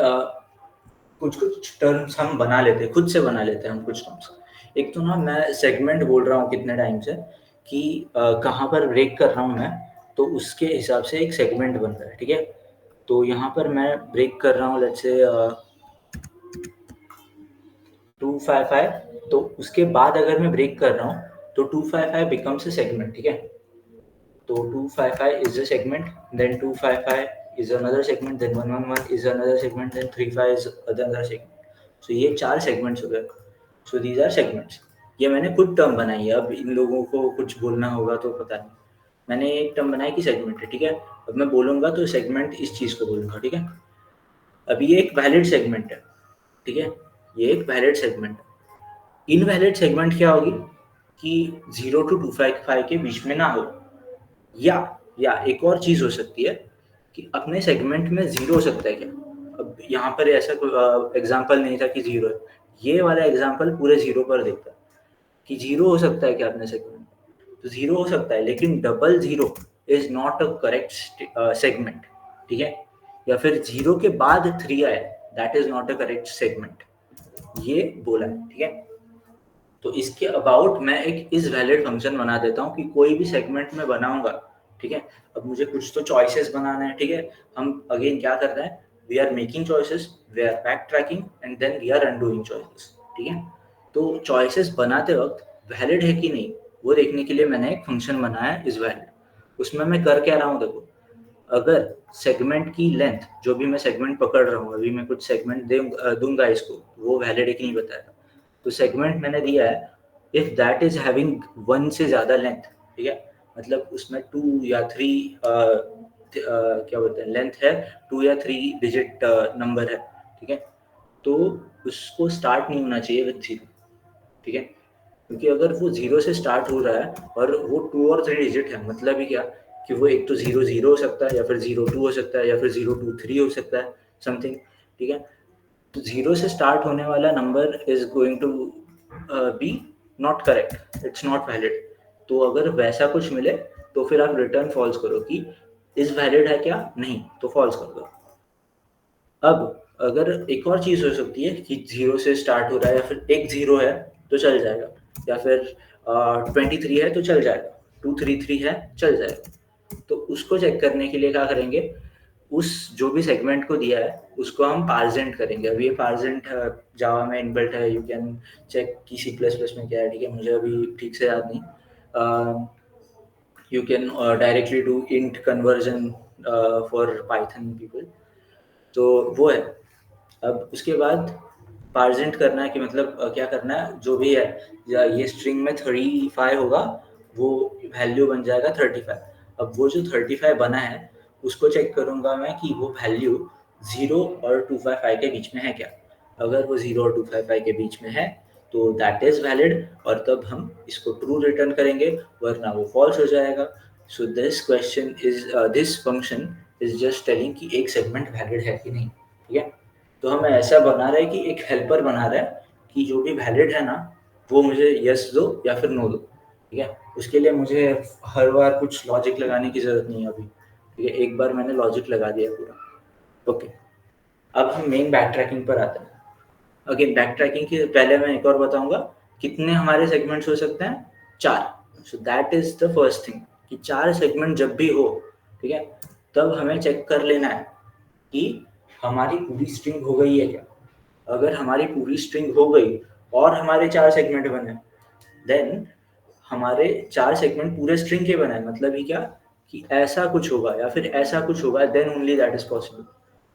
B: कुछ कुछ टर्म्स हम बना लेते हैं, खुद से बना लेते हैं हम कुछ टर्म्स। एक तो ना मैं सेगमेंट बोल रहा हूँ कितने टाइम से कि कहाँ पर ब्रेक कर रहा हूँ मैं, तो उसके हिसाब से एक सेगमेंट बन रहा है, ठीक है। तो यहाँ पर मैं ब्रेक कर रहा हूँ लेट्स से 255, तो उसके बाद अगर मैं ब्रेक कर रहा हूँ तो 255 बिकम्स अ सेगमेंट, ठीक है। तो 255 is a segment, then 255 is another segment, then 111 is another segment, then 35 is another segment. So ये 4 segments हो गए। So these are segments. ये मैंने खुद टर्म बनाई है, अब इन लोगों को कुछ बोलना होगा तो पता नहीं। मैंने एक टर्म बनाई कि सेगमेंट है, ठीक है। अब मैं बोलूंगा तो सेगमेंट इस चीज को बोलूंगा, ठीक है। अब ये एक वैलिड सेगमेंट है, ठीक है, ये एक वैलिड सेगमेंट है। इनवैलिड सेगमेंट क्या होगी कि 0 to 255 के बीच में ना हो, या एक और चीज हो सकती है कि अपने सेगमेंट में जीरो हो सकता है क्या। अब यहाँ पर ऐसा कोई एग्जाम्पल नहीं था कि जीरो है, ये वाला एग्जाम्पल पूरे जीरो पर देखता है कि जीरो हो सकता है क्या अपने सेगमेंट, तो जीरो हो सकता है, लेकिन double zero is not a correct segment, ठीक है। या फिर जीरो के बाद 3 आया, that is not a correct segment, ये बोला है, ठीक है। तो इसके अबाउट मैं एक इज वैलिड फंक्शन बना देता हूँ कि कोई भी सेगमेंट में बनाऊंगा, ठीक है। अब मुझे कुछ तो चॉइसेस बनाना है, ठीक है। हम अगेन क्या कर रहे हैं, we are making choices, we are back tracking and then we are undoing choices, ठीक है। तो चॉइसेस बनाते वक्त वैलिड है कि नहीं वो देखने के लिए मैंने एक फंक्शन बनाया है इज वैलिड। उसमें मैं कर क्या रहा हूँ, देखो, अगर सेगमेंट की लेंथ, जो भी मैं सेगमेंट पकड़ रहा हूँ, अभी मैं कुछ सेगमेंट दूंगा इसको, वो वैलिड है कि नहीं बताएगा। तो सेगमेंट मैंने दिया है इफ दैट इज हैविंग 1 से ज्यादा लेंथ, ठीक है, मतलब उसमें 2 या 3 क्या बोलते हैं लेंथ है, 2 या 3 डिजिट नंबर है, ठीक है, तो उसको स्टार्ट नहीं होना चाहिए विथ 0, ठीक है। क्योंकि अगर वो 0 से स्टार्ट हो रहा है और वो 2 और 3 डिजिट है, मतलब ही क्या कि वो एक तो 0 0 हो सकता है, या फिर 0 2 हो सकता है, या फिर 0 2 3 हो सकता है, समथिंग, ठीक है। तो 0 से स्टार्ट होने वाला number is going to be not correct, it's not valid. तो अगर वैसा कुछ मिले तो फिर आप रिटर्न फॉल्स करो कि इज वैलिड है क्या, नहीं तो फॉल्स कर दो। अब अगर एक और चीज हो सकती है कि 0 से स्टार्ट हो रहा है, या फिर एक 0 है तो चल जाएगा, या फिर 23 है तो चल जाएगा, 2 3 3 है चल जाएगा। तो उसको चेक करने के लिए क्या करेंगे, उस जो भी सेगमेंट को दिया है उसको हम पार्सेंट करेंगे। अब ये पार्सेंट जावा में इनबिल्ट है, यू कैन चेक कि C++ में क्या है, ठीक है, मुझे अभी ठीक से याद नहीं। You can directly do int conversion for Python people, तो वो है। अब उसके बाद पार्सेंट करना है कि मतलब क्या करना है, जो भी है, या ये स्ट्रिंग में 35 होगा, वो वैल्यू बन जाएगा 35। अब वो जो 35 बना है उसको चेक करूंगा मैं कि वो वैल्यू 0 और 255 के बीच में है क्या। अगर वो 0 और 255 के बीच में है तो दैट इज वैलिड, और तब हम इसको ट्रू रिटर्न करेंगे, वरना वो फॉल्स हो जाएगा। So this function is just telling कि एक सेगमेंट वैलिड है कि नहीं, ठीक है। तो हम ऐसा बना रहे हैं कि एक हेल्पर बना रहे हैं कि जो भी वैलिड है ना वो मुझे यस दो या फिर नो दो, ठीक है। उसके लिए मुझे हर बार कुछ लॉजिक लगाने की जरूरत नहीं है अभी, ठीक है, एक बार मैंने लॉजिक लगा दिया पूरा। ओके, अब हम मेन बैक ट्रैकिंग पर आते हैं। अगेन बैक ट्रैकिंग के पहले मैं एक और बताऊंगा कितने हमारे सेगमेंट्स हो सकते हैं, 4। सो that is the first thing कि 4 सेगमेंट जब भी हो, ठीक है, तब हमें चेक कर लेना है कि हमारी पूरी स्ट्रिंग हो गई है क्या। अगर हमारी पूरी स्ट्रिंग हो गई और हमारे 4 सेगमेंट बने, देन हमारे 4 सेगमेंट पूरे स्ट्रिंग के बने, मतलब ही क्या कि ऐसा कुछ होगा या फिर ऐसा कुछ होगा, then only that is possible.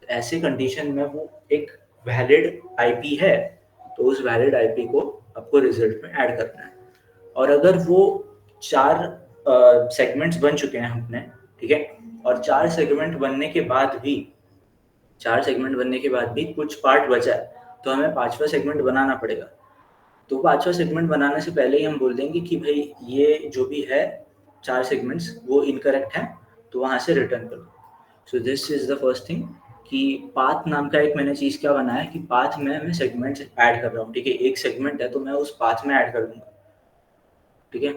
B: ऐसे कंडीशन में वो एक वैलिड आईपी है, तो उस वैलिड आईपी को आपको रिजल्ट में ऐड करना है। और अगर वो 4 सेगमेंट्स बन चुके हैं अपने, ठीक है, और 4 सेगमेंट बनने के बाद भी 4 सेगमेंट बनने के बाद भी कुछ पार्ट बचा है, तो हमें 5वां सेगमेंट बनाना पड़ेगा। तो 5वां सेगमेंट बनाने से पहले ही हम बोल देंगे कि भाई ये जो भी है 4 सेगमेंट्स वो इनकरेक्ट है, तो वहां से रिटर्न कर दो। सो this is the first thing कि पाथ नाम का एक मैंने चीज क्या बनाया है कि पाथ में मैं सेगमेंट्स ऐड कर रहा हूँ, ठीक है, एक सेगमेंट है तो मैं उस पाथ में ऐड कर दूंगा, ठीक है।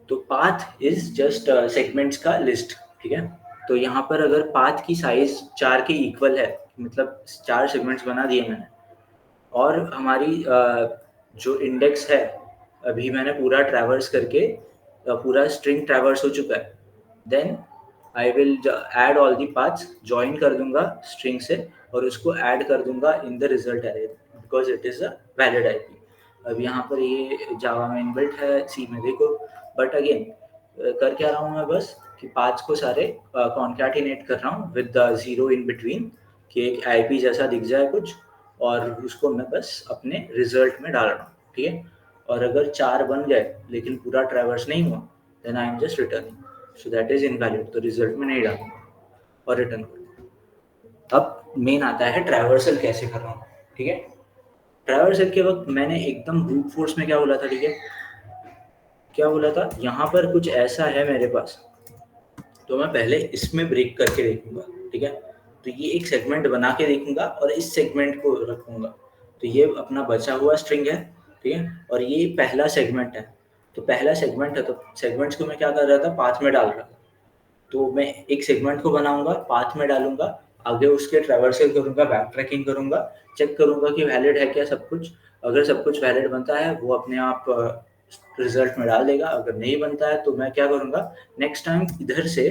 B: तो पाथ इज जस्ट सेगमेंट्स का लिस्ट, ठीक है। तो यहाँ पर अगर पाथ की साइज 4 के इक्वल है, मतलब 4 सेगमेंट्स बना दिए मैंने, और हमारी जो इंडेक्स है अभी मैंने पूरा ट्रैवर्स करके पूरा स्ट्रिंग ट्रैवर्स हो चुका है, then I will add all the paths, join कर दूंगा स्ट्रिंग से और उसको ऐड कर दूंगा in the result array, because it is a valid IP. अब यहाँ पर ये जावा में इनबिल्ट है, सी में देखो, बट अगेन कर क्या रहा हूँ मैं, बस कि पाथ्स को सारे कॉन्कैटिनेट कर रहा हूँ विद द 0 इन बिटवीन, कि एक आईपी जैसा दिख जाए कुछ, और उसको मैं बस अपने रिजल्ट में डाल रहा हूँ, ठीक है। और अगर 4 बन गए लेकिन पूरा ट्रैवर्स नहीं हुआ, then I am just returning, so that is invalid, तो रिजल्ट में नहीं डालूंगा और रिटर्न करूंगा। अब मेन आता है ट्रैवर्सल कैसे कर रहा हूँ, ठीक है। ट्रैवर्सल के वक्त मैंने एकदम ब्रूट फोर्स में क्या बोला था, ठीक है, क्या बोला था, यहाँ पर कुछ ऐसा है मेरे पास, तो मैं पहले इसमें ब्रेक करके देखूंगा, ठीक है। तो ये एक सेगमेंट बना के देखूंगा और इस सेगमेंट को रखूंगा, तो ये अपना बचा हुआ स्ट्रिंग है, ठीक है, और ये पहला सेगमेंट है। तो पहला सेगमेंट है तो सेगमेंट्स को मैं क्या कर रहा था, पाथ में डाल रहा था। तो मैं एक सेगमेंट को बनाऊंगा, पाथ में डालूंगा, आगे उसके ट्रैवर्सल करूंगा, बैक ट्रैकिंग करूंगा, चेक करूंगा कि वैलिड है क्या सब कुछ। अगर सब कुछ वैलिड बनता है वो अपने आप रिजल्ट में डाल देगा, अगर नहीं बनता है तो मैं क्या करूंगा, नेक्स्ट टाइम इधर से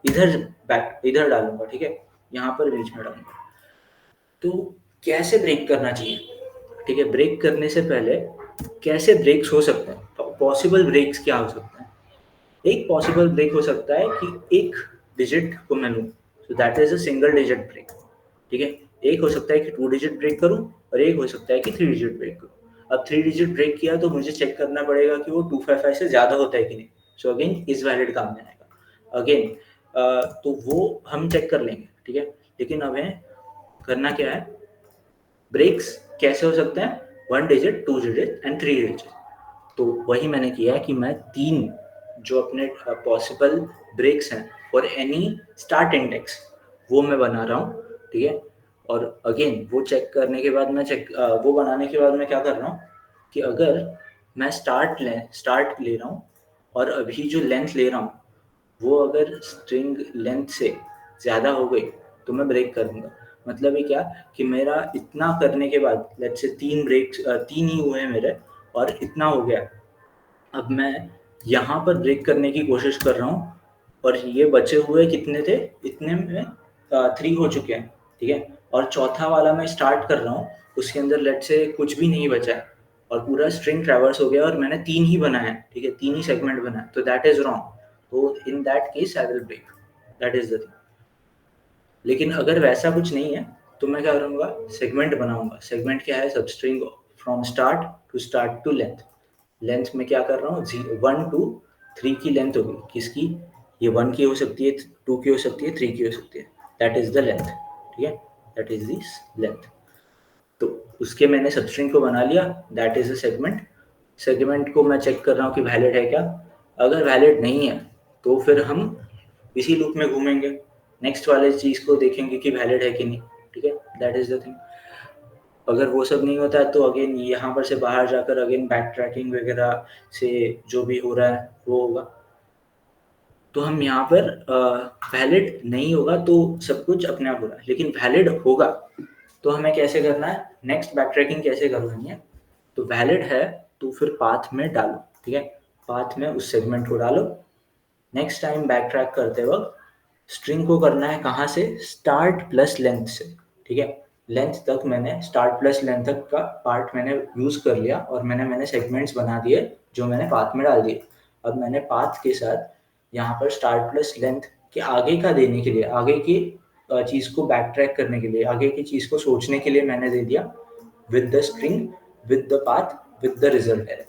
B: इधर बैक इधर डालूंगा, ठीक है, यहाँ पर बीच में डालूंगा। तो कैसे ब्रेक करना चाहिए, ठीक है, ब्रेक करने से पहले कैसे ब्रेक्स हो सकते हैं, पॉसिबल ब्रेक्स क्या हो सकते हैं। एक पॉसिबल ब्रेक हो सकता है कि एक डिजिट को मैं लूँ, so that is a single digit break, ठीक है। एक हो सकता है कि 2 डिजिट ब्रेक करूँ, और एक हो सकता है कि 3 डिजिट ब्रेक करूँ। अब 3 डिजिट ब्रेक किया तो मुझे चेक करना पड़ेगा कि वो 255 से ज़्यादा होता है कि नहीं, सो अगेन इज वैलिड काम में आएगा अगेन। तो वो हम चेक कर लेंगे, ठीक है। लेकिन हमें करना क्या है, ब्रेक्स कैसे हो सकते हैं, 1 डिजिट, 2 डिजिट एंड 3 डिजिट। तो वही मैंने किया है कि मैं 3 जो अपने पॉसिबल ब्रेक्स हैं फॉर एनी स्टार्ट इंडेक्स वो मैं बना रहा हूँ, ठीक है। और अगेन वो चेक करने के बाद वो बनाने के बाद मैं क्या कर रहा हूँ कि अगर मैं स्टार्ट ले रहा हूँ और अभी जो लेंथ ले रहा हूँ वो अगर स्ट्रिंग लेंथ से ज़्यादा हो गई तो मैं ब्रेक कर दूंगा। मतलब ये क्या कि मेरा इतना करने के बाद लेट्स से 3 ही हुए हैं मेरे और इतना हो गया, अब मैं यहाँ पर ब्रेक करने की कोशिश कर रहा हूँ और ये बचे हुए कितने थे, इतने में 3 हो चुके हैं, ठीक है। और चौथा वाला मैं स्टार्ट कर रहा हूँ, उसके अंदर लेट्स से कुछ भी नहीं बचा है और पूरा स्ट्रिंग ट्रैवर्स हो गया और मैंने 3 ही बनाया है, ठीक है, 3 ही सेगमेंट बनाया, तो दैट इज रॉन्ग। तो in that case I will break, that is the thing. लेकिन अगर वैसा कुछ नहीं है तो मैं क्या करूँगा, सेगमेंट बनाऊंगा। सेगमेंट क्या है, सब string from start to length. Length में क्या कर रहा हूँ, 1 to 3 की लेंथ होगी किसकी, ये 1 की हो सकती है, 2 की हो सकती है, 3 की हो सकती है, दैट इज द लेंथ, ठीक है, दैट इज दिस लेंथ। तो उसके मैंने सबस्ट्रिंग को बना लिया, that is a segment. Segment को मैं चेक कर रहा हूँ कि वैलिड है क्या। अगर वैलिड नहीं है तो फिर हम इसी लूप में घूमेंगे, नेक्स्ट वाले चीज को देखेंगे कि वैलिड है कि नहीं, ठीक है, दैट इज द थिंग। अगर वो सब नहीं होता है तो अगेन यहाँ पर से बाहर जाकर अगेन बैक ट्रैकिंग वगैरह से जो भी हो रहा है वो होगा। तो हम यहाँ पर वैलिड नहीं होगा तो सब कुछ अपने आप हो रहा है, लेकिन वैलिड होगा तो हमें कैसे करना है, नेक्स्ट बैक ट्रैकिंग कैसे करवानी है। तो वैलिड है तो फिर पाथ में डालो, ठीक है, पाथ में उस सेगमेंट को डालो। नेक्स्ट टाइम बैक ट्रैक करते वक्त स्ट्रिंग को करना है कहाँ से, स्टार्ट प्लस लेंथ से, ठीक है। लेंथ तक मैंने स्टार्ट प्लस लेंथ तक का पार्ट मैंने यूज कर लिया और मैंने सेगमेंट्स बना दिए जो मैंने पाथ में डाल दिए। अब मैंने पाथ के साथ यहाँ पर स्टार्ट प्लस लेंथ के आगे का देने के लिए, आगे की चीज को बैक ट्रैक करने के लिए, आगे की चीज को सोचने के लिए मैंने दे दिया with the string, with the path, with the result है।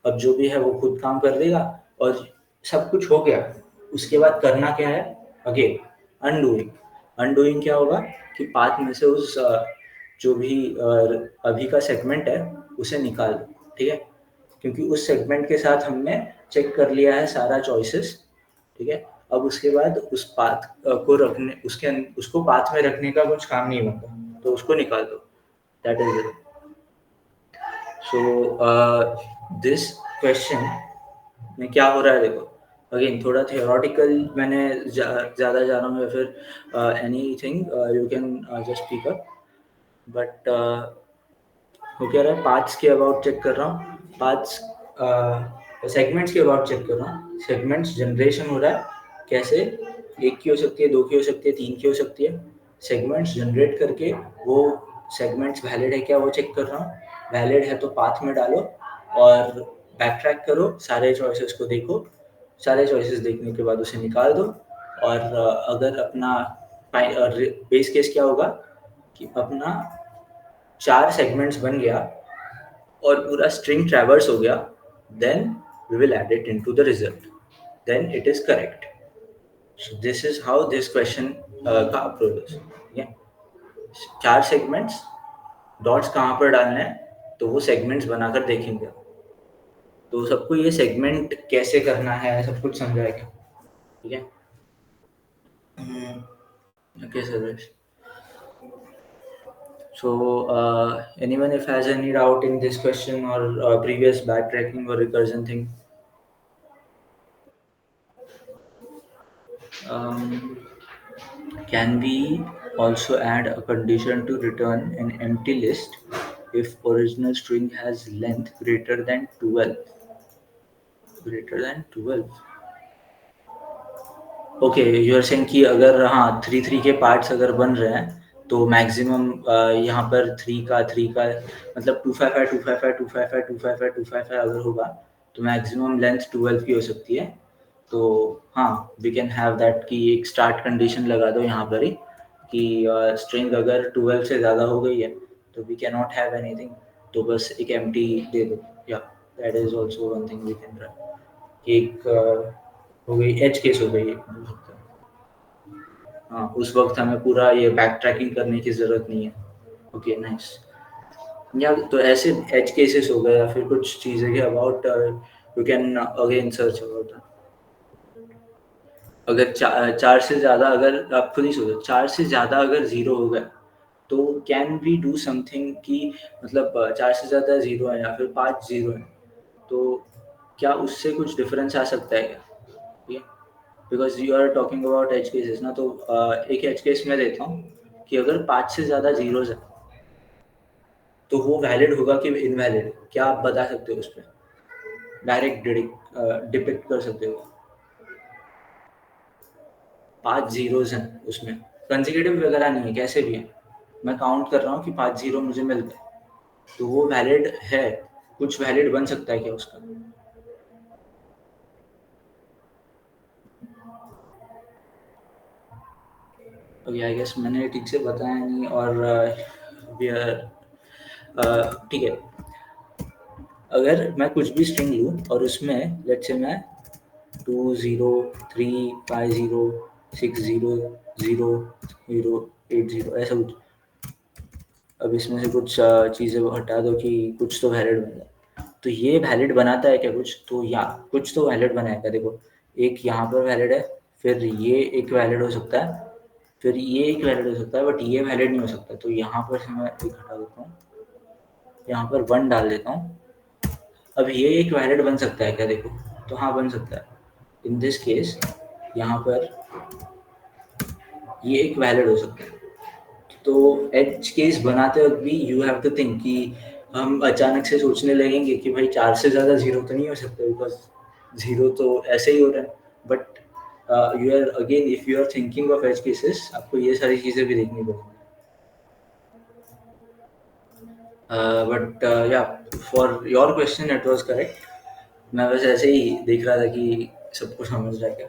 B: अब जो भी है वो खुद काम कर देगा और सब कुछ हो गया। उसके बाद करना क्या है, अगेन अनडूइंग। अनडूइंग क्या होगा कि पाथ में से उस जो भी अभी का सेगमेंट है उसे निकाल दो, ठीक है, क्योंकि उस सेगमेंट के साथ हमने चेक कर लिया है सारा चॉइसेस, ठीक है। अब उसके बाद उस पाथ को रखने उसको पाथ में रखने का कुछ काम नहीं बनता, तो उसको निकाल दो, that is it. So this question में क्या हो रहा है देखो, अगेन थोड़ा थियोरटिकल मैंने ज़्यादा जा रहा हूँ या फिर anything you can just pick up, but वो कह रहा है पार्ट्स के अबाउट चेक कर रहा हूँ, पार्ट्स सेगमेंट्स के अबाउट चेक कर रहा हूँ। सेगमेंट्स जनरेशन हो रहा है कैसे, 1 की हो सकती है, 2 की हो सकती है, 3 की हो सकती है। सेगमेंट्स जनरेट करके वो सेगमेंट्स वैलिड है क्या वो चेक कर रहा हूँ, वैलिड है तो पाथ में डालो और बैक ट्रैक करो, सारे चॉइसेस को देखो, सारे चॉइसेस देखने के बाद उसे निकाल दो। और अगर अपना बेस केस क्या होगा कि अपना 4 सेगमेंट्स बन गया और पूरा स्ट्रिंग ट्रैवर्स हो गया, then we will add it into the result, then it is correct. So this is how this question का अप्रोच है, ठीक है। 4 सेगमेंट्स, डॉट्स कहाँ पर डालने हैं तो वो सेगमेंट्स बनाकर देखेंगे। तो सबको ये सेगमेंट कैसे करना है सब कुछ समझाएगा, ठीक है। Okay Sarvesh, so anyone if has any doubt in this question or previous backtracking or recursion thing? Can we also add a condition to return an empty list if original string has length greater than 12? Greater than 12. Okay, you are saying कि अगर हाँ 3 के parts अगर बन रहे हैं तो maximum यहाँ पर 3 का मतलब 255 अगर होगा तो मैक्सिमम लेंथ 12 की हो सकती है। तो हाँ वी कैन हैव दैट कि एक स्टार्ट कंडीशन लगा दो यहाँ पर ही कि स्ट्रिंग अगर 12 से ज़्यादा हो गई है तो we can not have anything, तो बस एक एम्प्टी दे दो, या that is also one thing we can try. एक हो गई एज केस हो गई, हाँ उस वक्त हमें पूरा ये बैक ट्रैकिंग करने की ज़रूरत नहीं है। ओके नाइस, या तो ऐसे एज केसेस हो गए या फिर कुछ चीज़ें के about you can again search about that. अगर चार से ज़्यादा, अगर आप खुद ही सोचो, चार से ज़्यादा अगर ज़ीरो हो गया तो कैन वी डू समथिंग कि मतलब चार से ज़्यादा ज़ीरो है या फिर पाँच ज़ीरो है, तो क्या उससे कुछ डिफरेंस आ सकता है क्या? ठीक है, because you are talking about edge cases ना, तो एक एज केस मैं देता हूँ कि अगर पाँच से ज़्यादा जीरोज है तो वो वैलिड होगा कि इनवैलिड, क्या आप बता सकते हो उस पर? डायरेक्ट डिपिक्ट कर सकते हो? पांच जीरोज हैं उसमें, कंसेक्यूटिव वगैरह नहीं है, कैसे भी है, मैं काउंट कर रहा हूँ कि पांच जीरो मुझे मिल गए, तो वो वैलिड है? कुछ वैलिड बन सकता है क्या उसका? ओके, आई गेस मैंने ठीक से बताया नहीं, और we are- ठीक है, अगर मैं कुछ भी स्ट्रिंग लूँ और उसमें लेट्स से मैं 2 0 3 5 0 6 0 0 8 0 ऐसा कुछ, अब इसमें से कुछ चीज़ें हटा दो कि कुछ तो वैलिड बन जाए, तो ये वैलिड बनाता है क्या कुछ? तो या कुछ तो वैलिड बनाएगा। देखो, एक यहाँ पर वैलिड है, फिर ये एक वैलिड हो सकता है, फिर ये एक वैलिड हो सकता है, बट ये वैलिड नहीं हो सकता, तो यहाँ पर से मैं एक हटा देता हूँ, यहाँ पर 1 डाल देता हूँ। अब ये एक वैलिड बन सकता है क्या? देखो, तो हाँ बन सकता है। इन दिस केस यहाँ पर ये एक वैलिड हो सकता है। तो एज केस बनाते वक्त भी यू हैव टू थिंक कि हम अचानक से सोचने लगेंगे कि भाई चार से ज़्यादा जीरो तो नहीं हो सकता, बिकॉज जीरो तो ऐसे ही हो रहा है, but you are again, if you are thinking of edge cases, आपको ये सारी चीज़ें भी देखनी पड़ेंगी। But yeah, for your question it was correct. मैं बस ऐसे ही देख रहा था कि सबको समझ रहा है क्या।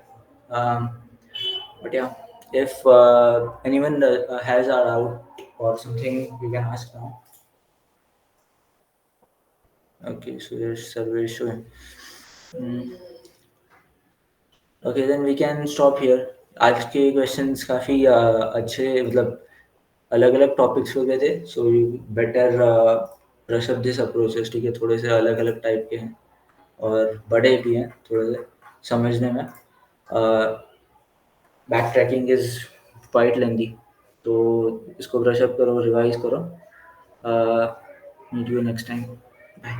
B: बट या, if anyone has a doubt or something, you can ask now. Okay, so there's Sarvesh showing. Okay, then we can stop here. आज के क्वेश्चंस काफ़ी अच्छे, मतलब अलग अलग टॉपिक्स हो गए थे, so you better brush up this approaches. ठीक है, थोड़े से अलग अलग टाइप के हैं और बड़े भी हैं थोड़े से समझने में। Back trekking is quite lengthy, तो इसको ब्रश अप करो, रिवाइज करो। Meet you next time, bye.